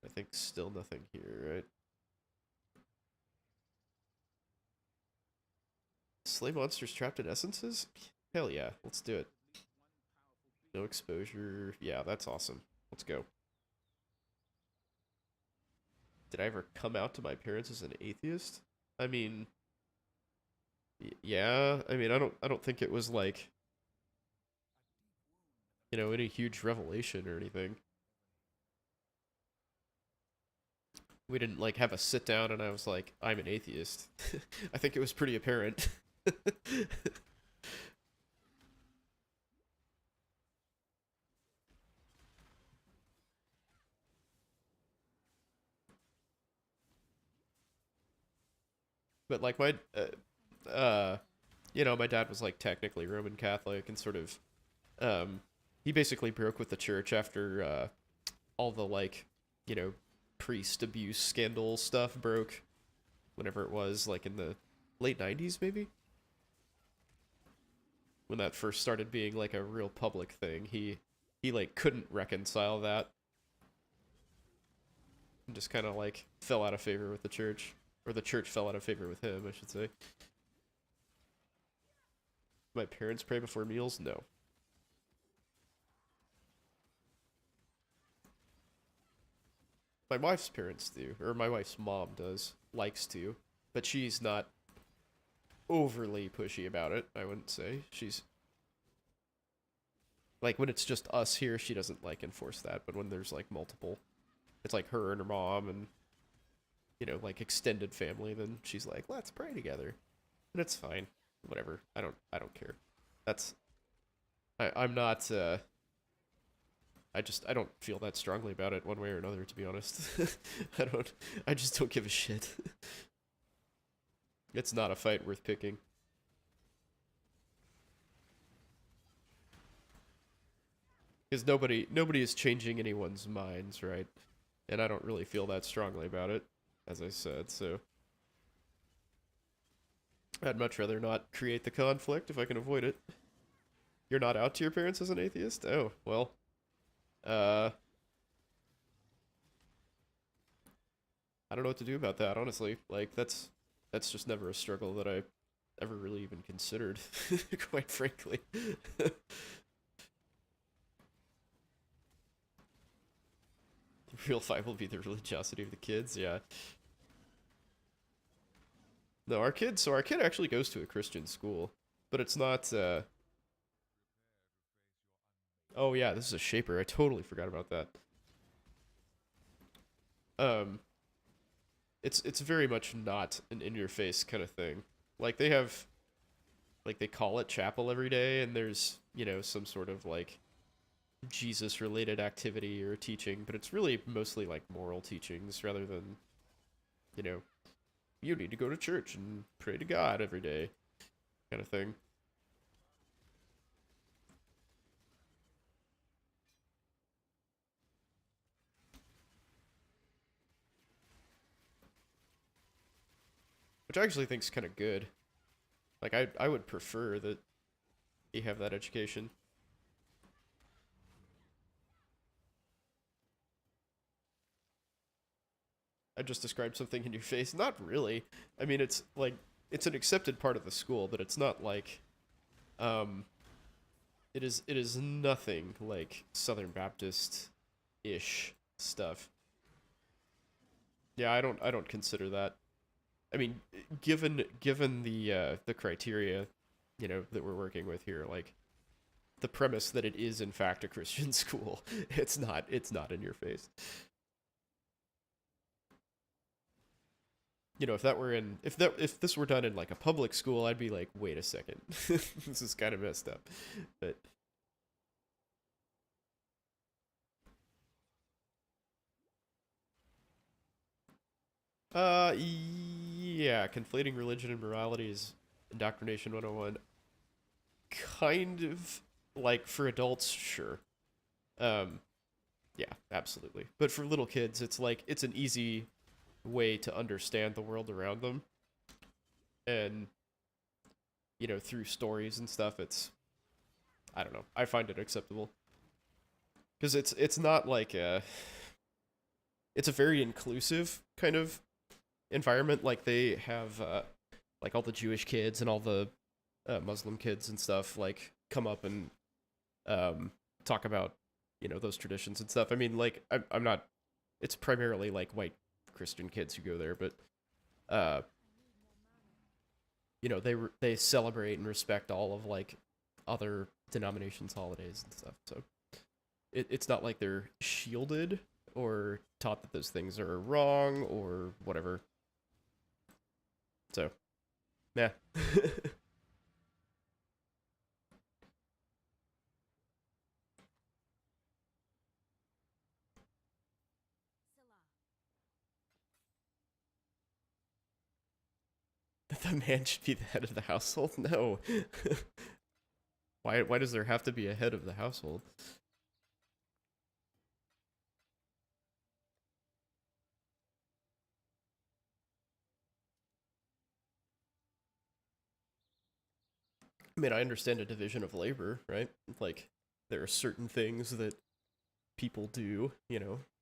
I think still nothing here, right? Slay monsters trapped in essences? Hell yeah, let's do it. No exposure. Yeah, that's awesome. Let's go. Did I ever come out to my parents as an atheist? I mean, yeah. I mean, I don't think it was like, any huge revelation or anything. We didn't like have a sit down and I was like, I'm an atheist. I think it was pretty apparent. But like my dad was like technically Roman Catholic and sort of he basically broke with the church after all the like, you know, priest abuse scandal stuff broke whenever it was like in the late 90s maybe when that first started being like a real public thing. He like couldn't reconcile that and just kind of like fell out of favor with the church or the church fell out of favor with him, I should say. My parents pray before meals? No. My wife's parents do, or my wife's mom does, likes to, but she's not overly pushy about it, I wouldn't say. She's like when it's just us here, she doesn't like enforce that, but when there's like multiple, it's like her and her mom and like extended family, then she's like, "Let's pray together." And it's fine. Whatever. I don't care. That's I'm not I don't feel that strongly about it one way or another, to be honest. I just don't give a shit. It's not a fight worth picking. Because nobody is changing anyone's minds, right? And I don't really feel that strongly about it, as I said, so I'd much rather not create the conflict if I can avoid it. You're not out to your parents as an atheist? Oh, well. Uh I don't know what to do about that, honestly. Like that's just never a struggle that I ever really even considered, quite frankly. The real fight will be the religiosity of the kids, yeah. No, our kid actually goes to a Christian school, but it's not oh yeah, this is a shaper. I totally forgot about that. Um it's very much not an in your face kind of thing. Like they have like they call it chapel every day and there's, some sort of like Jesus related activity or teaching, but it's really mostly like moral teachings rather than, you know, you need to go to church and pray to God every day kind of thing. Which I actually think is kind of good. Like I would prefer that you have that education. I just described something in your face. Not really. I mean, it's like it's an accepted part of the school, but it's not like Um, it is nothing like Southern Baptist ish stuff. Yeah, I don't consider that. I mean, given the criteria, that we're working with here, like the premise that it is in fact a Christian school, it's not in your face. If this were done in like a public school, I'd be like, wait a second, this is kind of messed up. But yeah, conflating religion and morality is indoctrination 101. Kind of like for adults, sure. Um, yeah, absolutely. But for little kids, it's like it's an easy way to understand the world around them, and through stories and stuff, I don't know. I find it acceptable because it's not like it's a very inclusive kind of environment. Like they have like all the Jewish kids and all the Muslim kids and stuff like come up and talk about those traditions and stuff. I mean, like I'm not. It's primarily like white Christian kids who go there, but uh, they celebrate and respect all of like other denominations' holidays and stuff. So it's not like they're shielded or taught that those things are wrong or whatever. So, yeah. That the man should be the head of the household? No. Why does there have to be a head of the household? I mean, I understand a division of labor, right? Like there are certain things that people do,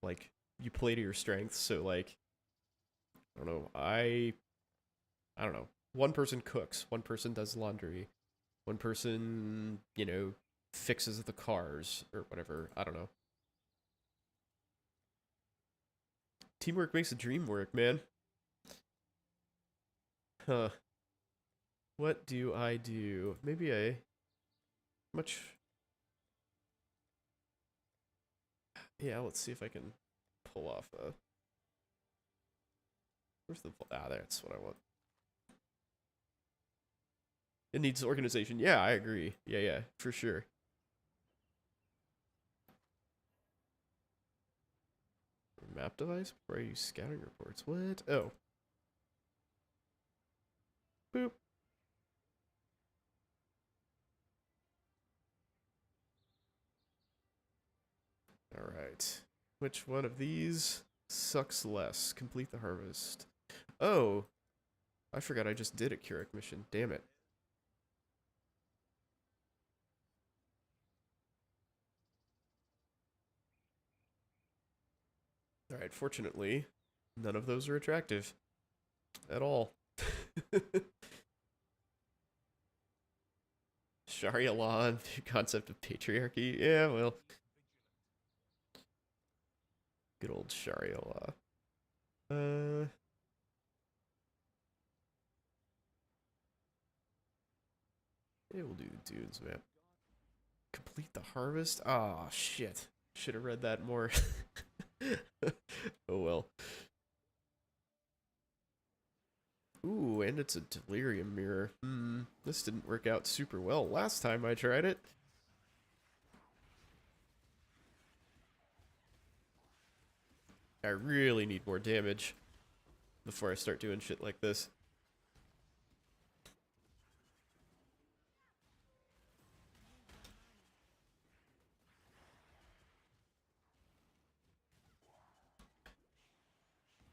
like you play to your strengths. So like I don't know, I don't know. One person cooks, one person does laundry, one person, fixes the cars or whatever. I don't know. Teamwork makes the dream work, man. Huh. What do I do? Maybe much. Yeah, let's see if I can pull off a. Where's the. That's what I want. It needs organization. Yeah, I agree. Yeah, for sure. Map device? Where are you scouting reports? What? Oh. Boop. Alright. Which one of these sucks less? Complete the harvest. Oh. I forgot I just did a Keurig mission. Damn it. Alright, fortunately, none of those are attractive. At all. Sharia law and the concept of patriarchy. Yeah, well. Good old Sharia law. Yeah, we'll do the dudes map. Complete the harvest? Oh, shit. Should have read that more. Oh well. Ooh, and it's a delirium mirror. This didn't work out super well last time I tried it. I really need more damage before I start doing shit like this.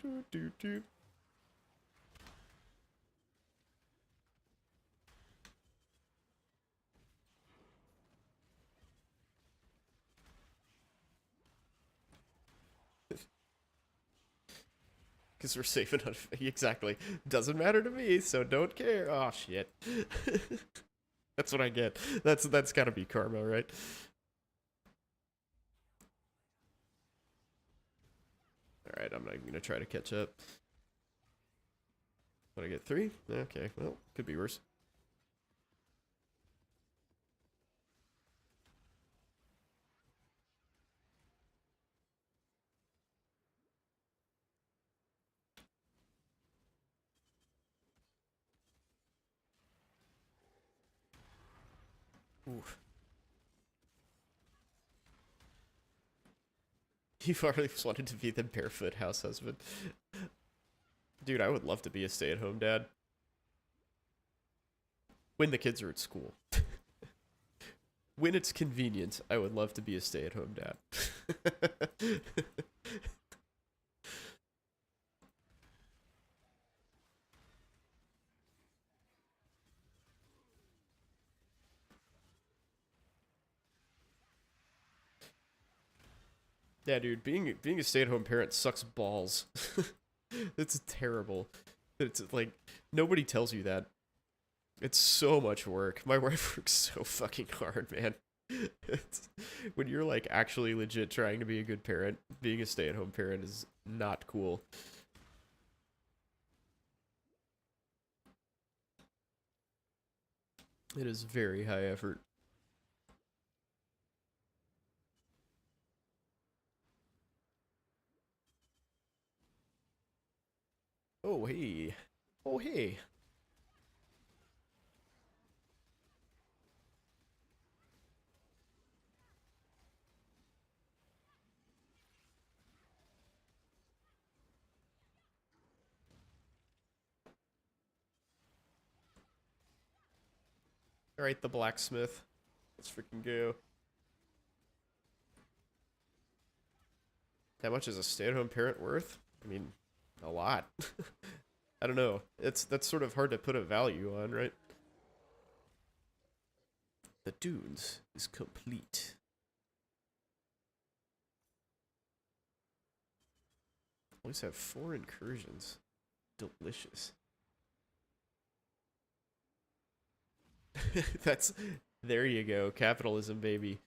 Doo, doo, doo. Because we're safe enough. Exactly. Doesn't matter to me, so don't care. Oh, shit. That's what I get. That's gotta be karma, right? Alright, I'm not gonna try to catch up. What, I get 3? Okay, well, could be worse. Ooh. You've always wanted to be the barefoot house husband. Dude, I would love to be a stay-at-home dad. When the kids are at school. When it's convenient, I would love to be a stay-at-home dad. Yeah, dude, being a stay-at-home parent sucks balls. It's terrible. It's like nobody tells you that. It's so much work. My wife works so fucking hard, man. It's, when you're like actually legit trying to be a good parent, being a stay-at-home parent is not cool. It is very high effort. Oh, hey. Oh, hey. Alright, the blacksmith. Let's freaking go. How much is a stay-at-home parent worth? I mean, a lot. I don't know. That's sort of hard to put a value on, right? The dunes is complete. Always have 4 incursions. Delicious. That's there you go. Capitalism, baby.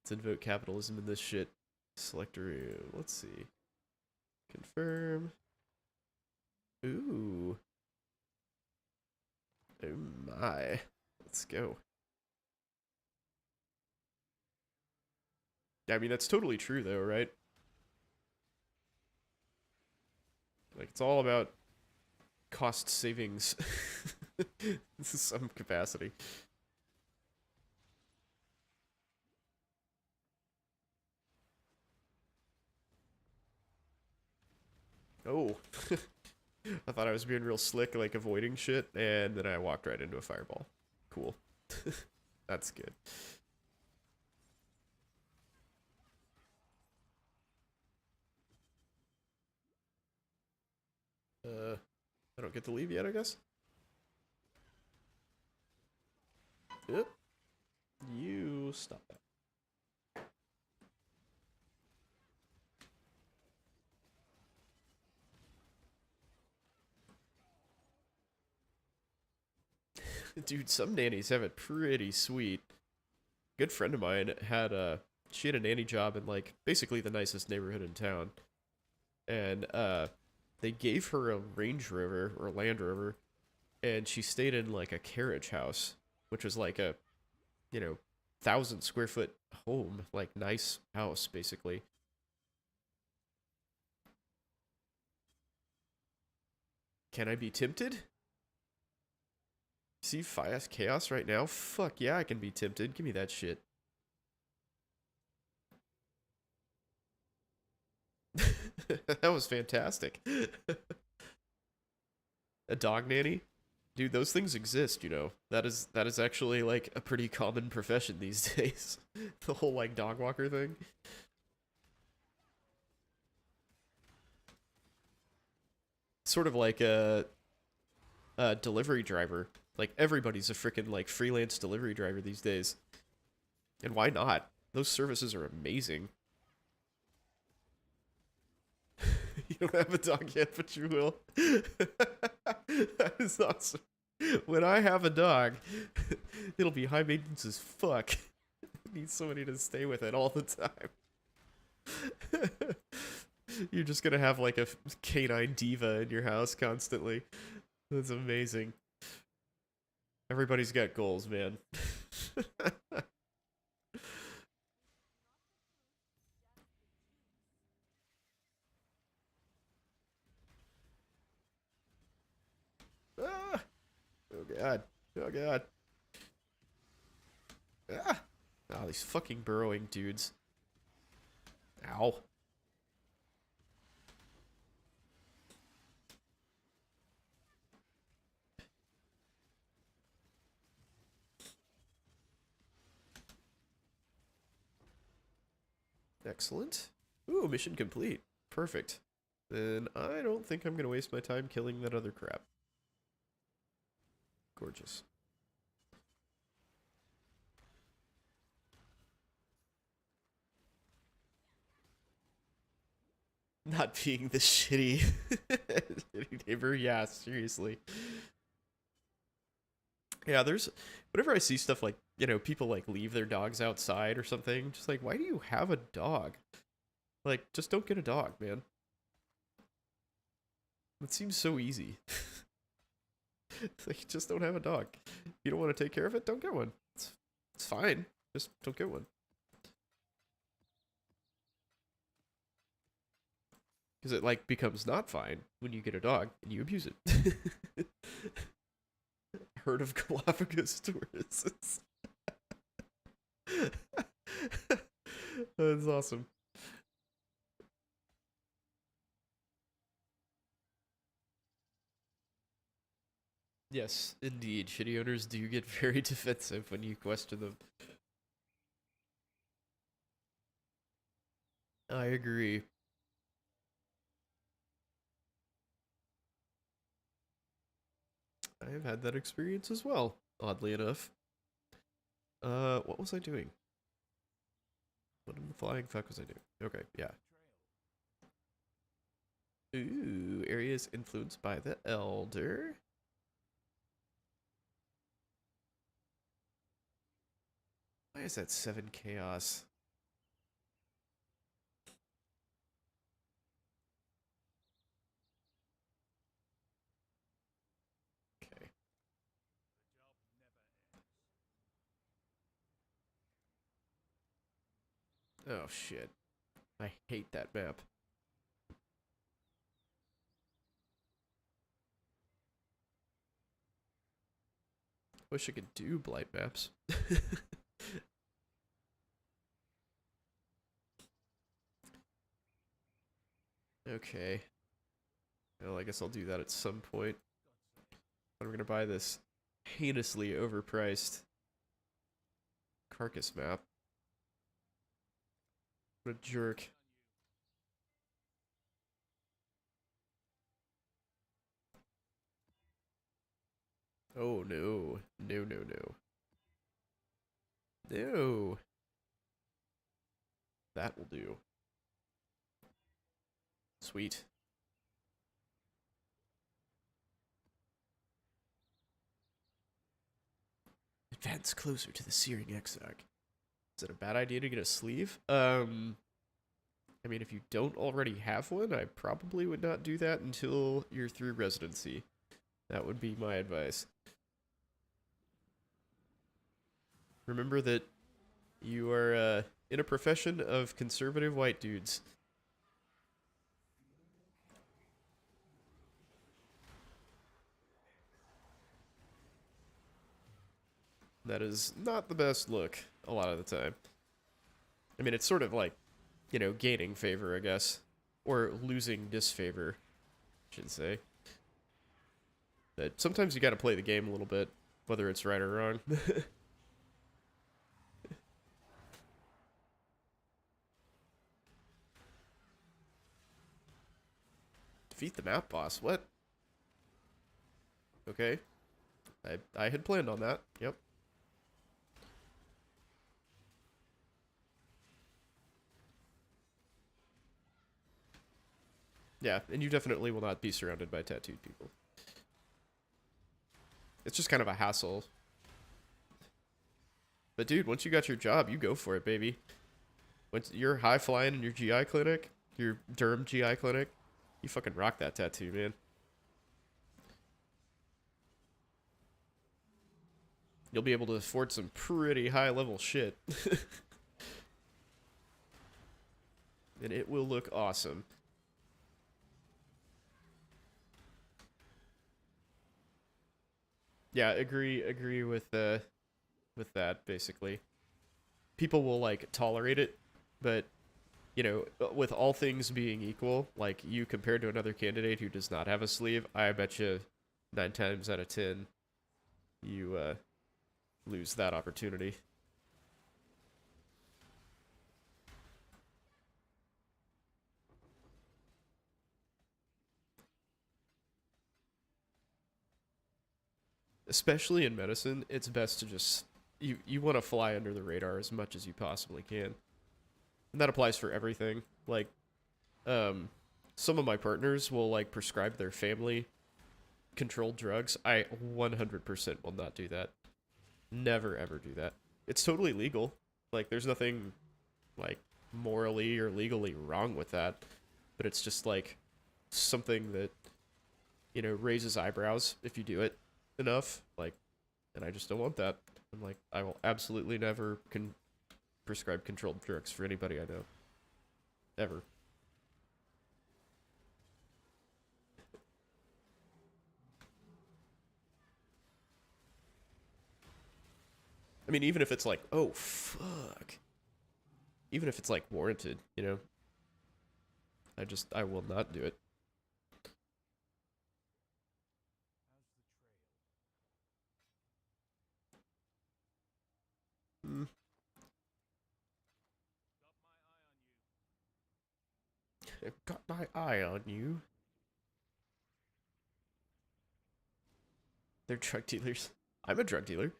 Let's invoke capitalism in this shit. Select a room. Let's see. Confirm. Ooh. Oh my. Let's go. I mean, that's totally true though, right? Like, it's all about cost savings. This is some capacity. Oh. I thought I was being real slick, like avoiding shit, and then I walked right into a fireball. Cool. That's good. I don't get to leave yet, I guess? Yep. You stop that. Dude, some nannies have it pretty sweet. Good friend of mine had she had a nanny job in like basically the nicest neighborhood in town. And they gave her a Range Rover or Land Rover, and she stayed in like a carriage house, which was like a, you know, 1,000 square foot home, like nice house basically. Can I be tempted? See Fias Chaos right now? Fuck yeah, I can be tempted. Give me that shit. That was fantastic. A dog nanny? Dude, those things exist, you know. That is actually like a pretty common profession these days. The whole like dog walker thing. Sort of like a delivery driver. Like everybody's a freaking like freelance delivery driver these days. And why not? Those services are amazing. You don't have a dog yet, but you will. That is awesome. When I have a dog, it'll be high maintenance as fuck. I need somebody to stay with it all the time. You're just gonna have like a canine diva in your house constantly. That's amazing. Everybody's got goals, man. Ah! Oh god. Oh god. Ah! Oh, these fucking burrowing dudes. Ow. Excellent. Ooh, mission complete. Perfect. Then I don't think I'm gonna waste my time killing that other crap. Gorgeous. Not being the shitty, shitty neighbor, yeah, seriously. Yeah, there's whenever I see stuff like, you know, people like leave their dogs outside or something, just like, why do you have a dog? Like, just don't get a dog, man. It seems so easy. It's like, just don't have a dog. If you don't want to take care of it, don't get one. It's fine. Just don't get one. Because it like becomes not fine when you get a dog and you abuse it. Herd of Galapagos tourists. That's awesome. Yes, indeed. Shitty owners do get very defensive when you question them. I agree. I have had that experience as well, oddly enough. What was I doing? What in the flying fuck was I doing? Okay, yeah. Ooh, areas influenced by the elder. Why is that 7 chaos? Okay. Oh shit. I hate that map. Wish I could do blight maps. Okay. Well, I guess I'll do that at some point. I'm gonna buy this heinously overpriced carcass map. What a jerk. Oh no. No, no, no. No. That will do. Sweet. Advance closer to the searing exarch. Is it a bad idea to get a sleeve? I mean, if you don't already have one, I probably would not do that until you're through residency. That would be my advice. Remember that you are in a profession of conservative white dudes. That is not the best look a lot of the time. I mean, it's sort of like, you know, gaining favor, I guess. Or losing disfavor, I should say. But sometimes you gotta play the game a little bit, whether it's right or wrong. Defeat the map boss, what? Okay. I had planned on that, yep. Yeah, and you definitely will not be surrounded by tattooed people. It's just kind of a hassle. But dude, once you got your job, you go for it, baby. Once you're high flying in your GI clinic, your derm GI clinic, you fucking rock that tattoo, man. You'll be able to afford some pretty high level shit. And it will look awesome. Yeah, agree with that basically. People will like tolerate it, but you know, with all things being equal, like you compared to another candidate who does not have a sleeve, I bet you 9 times out of 10 you lose that opportunity. Especially in medicine, it's best to just you want to fly under the radar as much as you possibly can. And that applies for everything. Like some of my partners will like prescribe their family controlled drugs. I 100% will not do that. Never ever do that. It's totally legal. Like there's nothing like morally or legally wrong with that, but it's just like something that you know raises eyebrows if you do it enough. Like, and I just don't want that. I'm like, I will absolutely never prescribe controlled drugs for anybody I know, ever. I mean, even if it's like, oh fuck, even if it's like warranted, you know, I will not do it. Mm. I've got my eye on you. They're drug dealers. I'm a drug dealer.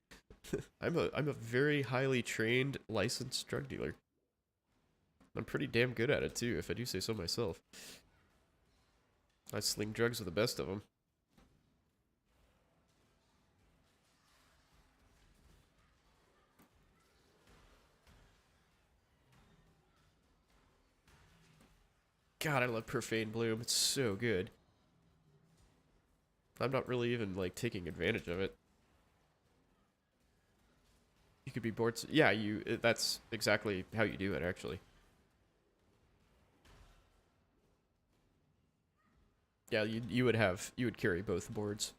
I'm a very highly trained, licensed drug dealer. I'm pretty damn good at it too, if I do say so myself. I sling drugs with the best of them. God, I love Profane Bloom. It's so good. I'm not really even like taking advantage of it. You could be bored. Yeah, that's exactly how you do it, actually. Yeah, you would carry both boards.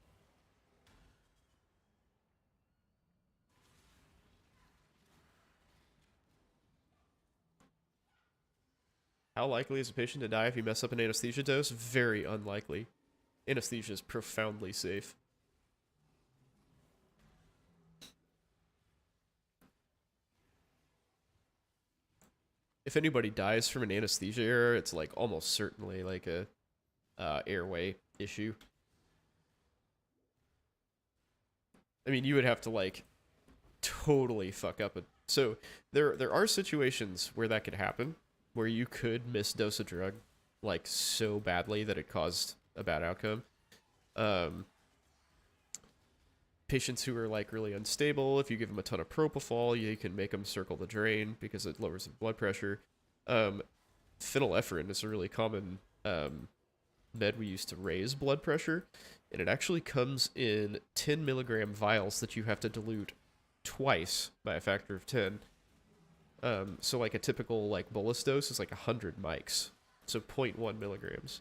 How likely is a patient to die if you mess up an anesthesia dose? Very unlikely. Anesthesia is profoundly safe. If anybody dies from an anesthesia error, it's like almost certainly like a airway issue. I mean, you would have to like totally fuck up it. So there are situations where that could happen, where you could misdose a drug like so badly that it caused a bad outcome. Um, Patients who are like really unstable, if you give them a ton of propofol, you can make them circle the drain because it lowers the blood pressure. Phenylephrine is a really common med we use to raise blood pressure, and it actually comes in 10 milligram vials that you have to dilute twice by a factor of 10. So like a typical like bolus dose is like 100 mics, so 0.1 milligrams.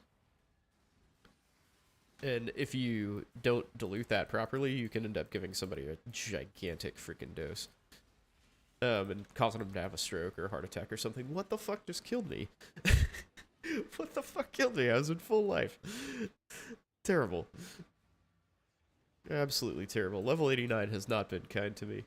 And if you don't dilute that properly, you can end up giving somebody a gigantic freaking dose. And causing them to have a stroke or a heart attack or something. What the fuck just killed me? What the fuck killed me? I was in full life. Terrible. Absolutely terrible. Level 89 has not been kind to me.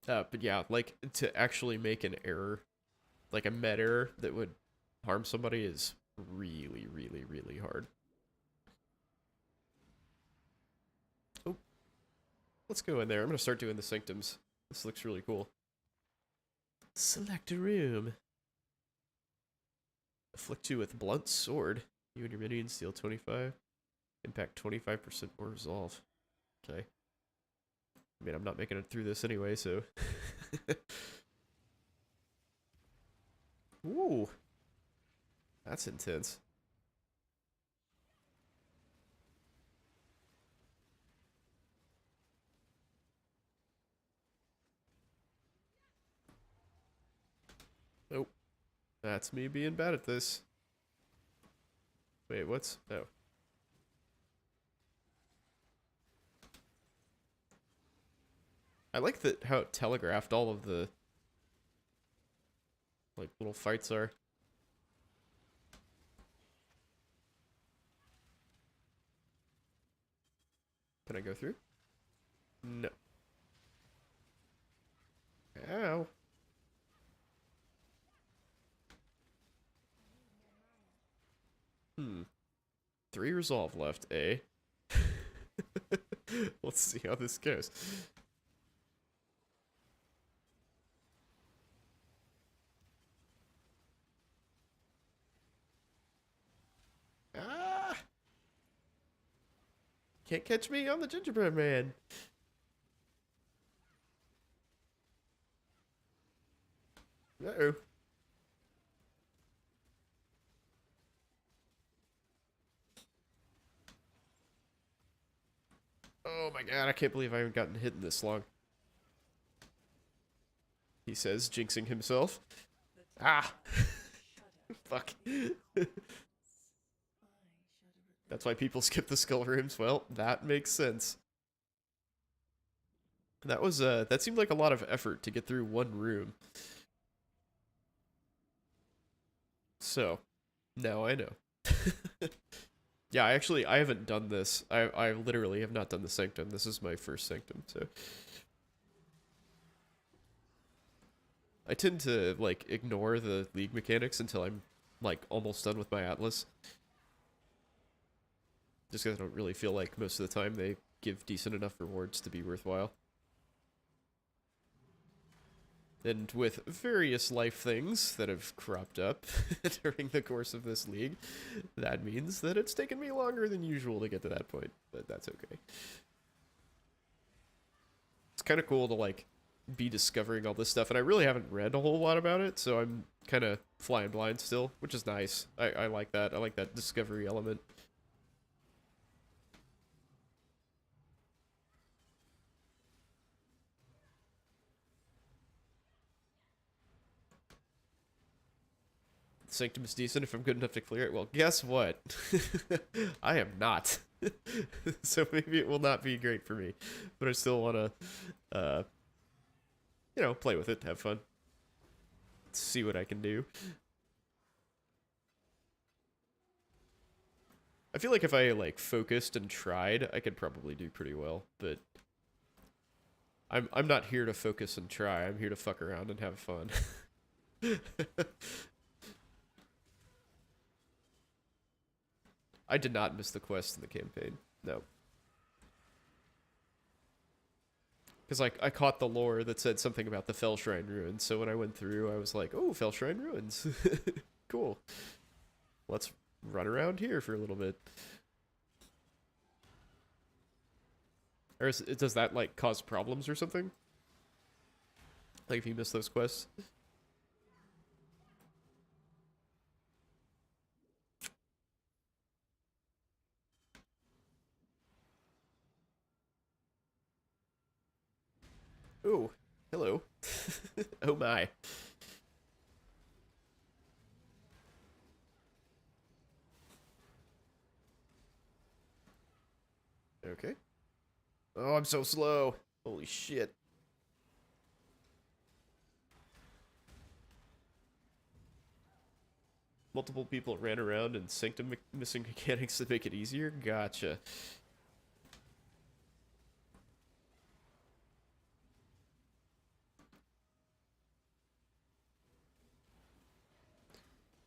But yeah, like, to actually make an error, like a med error that would harm somebody is really, really, really hard. Oh. let's go in there. I'm gonna start doing the sanctums. This looks really cool. Select a room. Afflict you with blunt sword. You and your minions deal 25. Impact 25% more resolve. Okay. I mean, I'm not making it through this anyway, so. Ooh. That's intense. Nope. That's me being bad at this. Wait, what's... Oh. I like that how it telegraphed all of the like little fights are. Can I go through? No. Ow. Hmm. 3 resolve left, eh? Let's see how this goes. Ah! Can't catch me on the gingerbread man. Uh-oh. Oh my god, I can't believe I haven't gotten hit in this long. He says, jinxing himself. Ah! Fuck. That's why people skip the skull rooms. Well, that makes sense. That was, that seemed like a lot of effort to get through one room. So, now I know. Yeah, I haven't done this. I literally have not done the Sanctum. This is my first Sanctum, so. I tend to, like, ignore the League mechanics until I'm, like, almost done with my Atlas. Just because I don't really feel like most of the time they give decent enough rewards to be worthwhile. And with various life things that have cropped up during the course of this league, that means that it's taken me longer than usual to get to that point, but that's okay. It's kind of cool to, like, be discovering all this stuff, and I really haven't read a whole lot about it, so I'm kind of flying blind still, which is nice. I like that. I like that discovery element. Sanctum is decent if I'm good enough to clear it. Well, guess what? I am not. So maybe it will not be great for me. But I still want to, you know, play with it, have fun. See what I can do. I feel like if I, like, focused and tried, I could probably do pretty well. But I'm not here to focus and try. I'm here to fuck around and have fun. I did not miss the quest in the campaign. No. Because I caught the lore that said something about the Fell Shrine Ruins, so when I went through, I was like, oh, Fell Shrine Ruins. Cool. Let's run around here for a little bit. Or does that, like, cause problems or something? Like, if you miss those quests? Ooh, hello. Oh my. Okay. Oh, I'm so slow. Holy shit. Multiple people ran around and Sanctum missing mechanics to make it easier? Gotcha.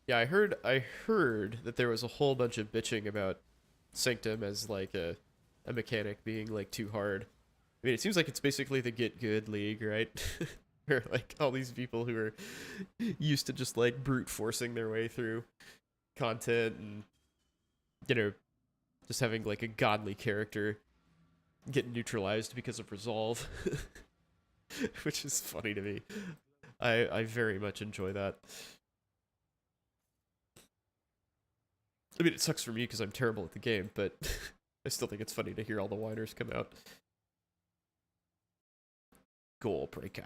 Yeah, I heard that there was a whole bunch of bitching about Sanctum as, like, a mechanic being, like, too hard. I mean, it seems like it's basically the Get Good League, right? Where, like, all these people who are used to just, like, brute forcing their way through content and, you know, just having, like, a godly character get neutralized because of resolve. Which is funny to me. I very much enjoy that. I mean, it sucks for me because I'm terrible at the game, but I still think it's funny to hear all the whiners come out. Goal breaker.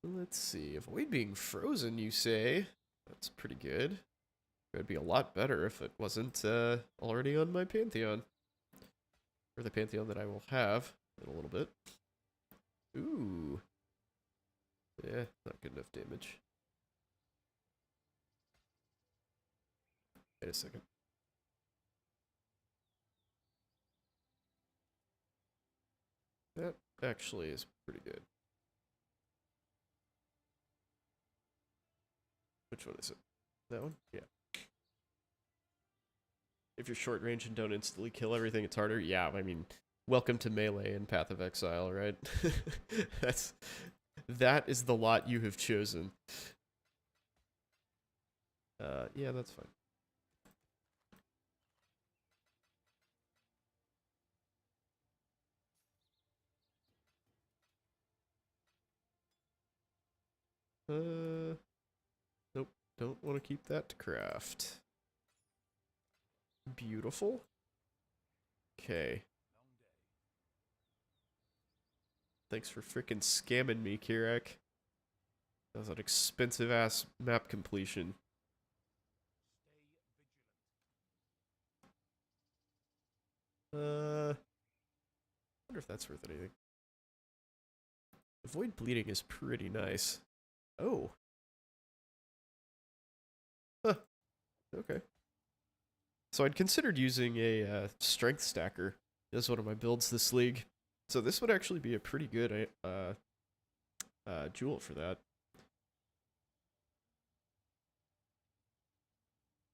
Let's see. Avoid being frozen, you say? That's pretty good. It would be a lot better if it wasn't already on my Pantheon. Or the Pantheon that I will have in a little bit. Ooh. Yeah, not good enough damage. Wait a second. That actually is pretty good. Which one is it? That one? Yeah. If you're short range and don't instantly kill everything, it's harder. Yeah, I mean, welcome to melee and Path of Exile, right? That is the lot you have chosen. Yeah, that's fine. Nope, don't want to keep that to craft. Beautiful. Okay. Thanks for freaking scamming me, Kirak. That was an expensive ass map completion. Wonder if that's worth anything. Avoid bleeding is pretty nice. Oh. Huh. Okay. So I'd considered using a strength stacker as one of my builds this league. So this would actually be a pretty good jewel for that.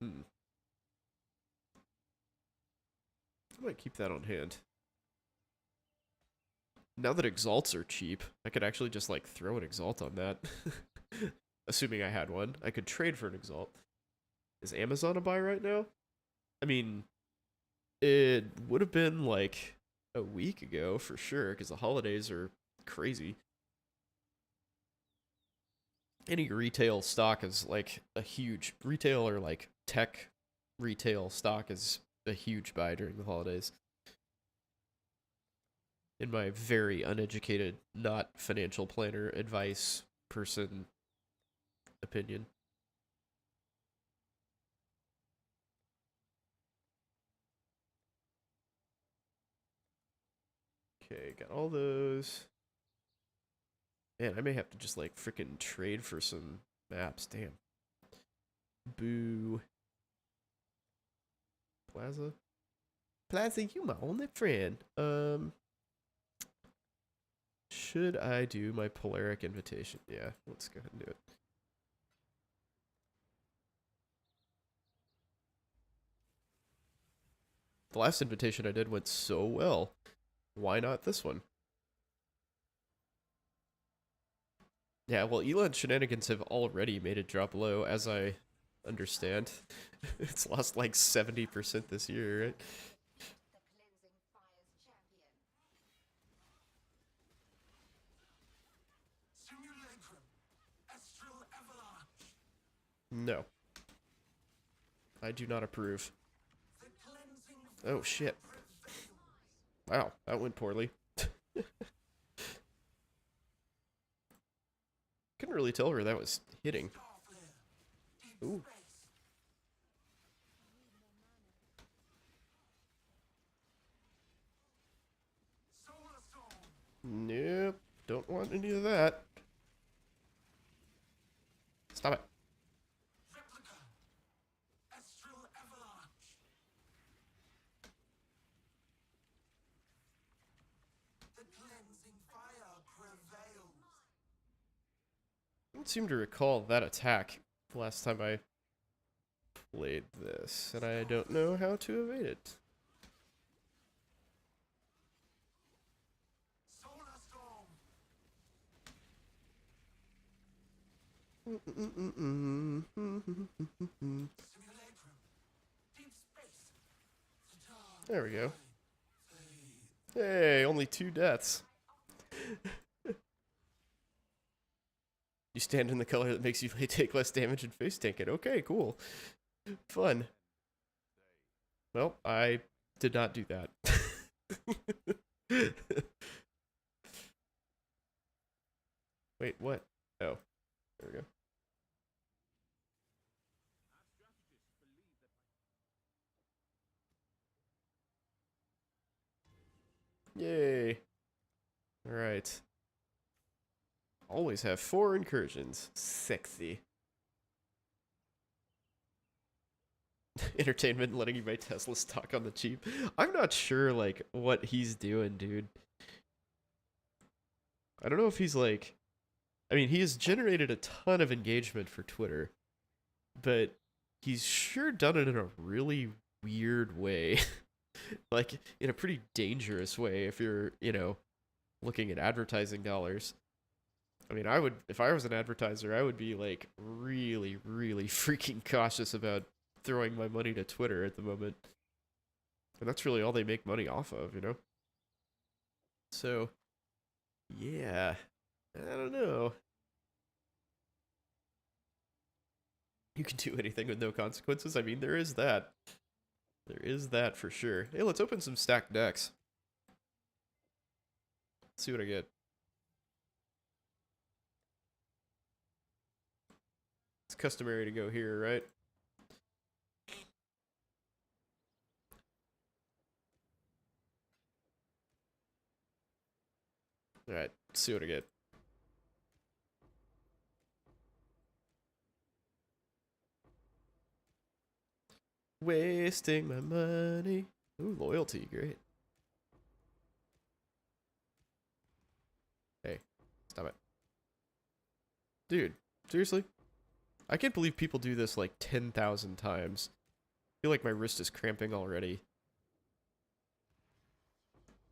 Hmm. I might keep that on hand. Now that exalts are cheap, I could actually just like throw an exalt on that. Assuming I had one. I could trade for an exalt. Is Amazon a buy right now? I mean, it would have been like a week ago for sure, because the holidays are crazy. Any retail stock is like a huge retail or like tech retail stock is a huge buy during the holidays. In my very uneducated, not financial planner advice person opinion. Okay, got all those. Man, I may have to just like freaking trade for some maps. Damn. Boo. Plaza? Plaza, you my only friend. Should I do my Polaric invitation? Yeah, let's go ahead and do it. The last invitation I did went so well. Why not this one? Yeah, well, Elon's shenanigans have already made it drop low, as I understand. It's lost like 70% this year, right? No. I do not approve. Oh, shit. Wow, that went poorly. Couldn't really tell where that was hitting. Ooh. Nope. Don't want any of that. Stop it. don't seem to recall that attack the last time I played this, and I don't know how to evade it. There we go. Hey, only 2 deaths. You stand in the color that makes you take less damage and face tank it. Okay, cool. Fun. Well, I did not do that. Wait, what? Oh, there we go. Yay. Alright. Always have 4 incursions. Sexy. Entertainment letting you buy Tesla stock on the cheap. I'm not sure, like, what he's doing, dude. I don't know if he's, like... I mean, he has generated a ton of engagement for Twitter, but he's sure done it in a really weird way. Like, in a pretty dangerous way if you're, you know, looking at advertising dollars. I mean, I would, if I was an advertiser, I would be, like, really, really freaking cautious about throwing my money to Twitter at the moment. And that's really all they make money off of, you know? So, yeah. I don't know. You can do anything with no consequences. I mean, there is that. There is that for sure. Hey, let's open some stacked decks. Let's see what I get. It's customary to go here, right? Alright, let's see what I get. Wasting my money. Ooh, loyalty, great. Hey, stop it. Dude, seriously? I can't believe people do this like 10,000 times. I feel like my wrist is cramping already.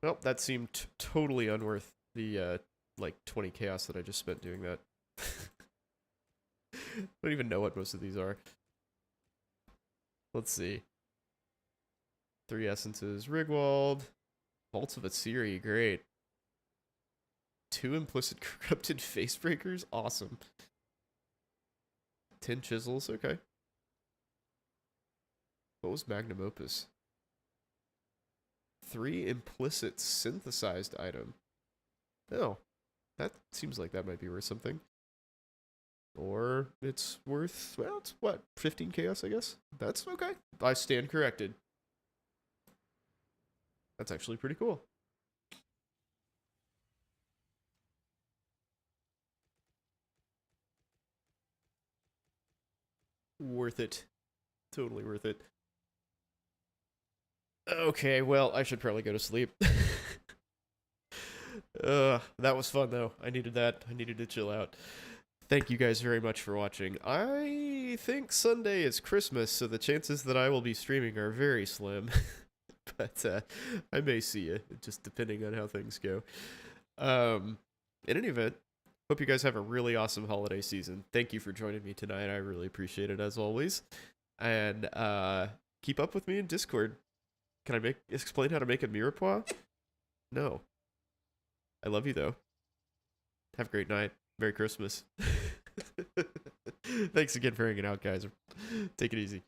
Well, that seemed totally unworth the, like, 20 chaos that I just spent doing that. I don't even know what most of these are. Let's see. 3 essences, Rigwald. Vaults of Asiri, great. 2 implicit corrupted facebreakers, awesome. 10 chisels, okay. What was Magnum Opus? 3 implicit synthesized item. Oh, that seems like that might be worth something. Or it's worth, well, it's what, 15 chaos, I guess? That's okay. I stand corrected. That's actually pretty cool. Worth it. Totally worth it. Okay, well, I should probably go to sleep. That was fun, though. I needed that. I needed to chill out. Thank you guys very much for watching. I think Sunday is Christmas, so the chances that I will be streaming are very slim. But I may see you, just depending on how things go. In any event, hope you guys have a really awesome holiday season. Thank you for joining me tonight. I really appreciate it, as always. And keep up with me in Discord. Can I explain how to make a mirepoix? No. I love you, though. Have a great night. Merry Christmas. Thanks again for hanging out, guys. Take it easy.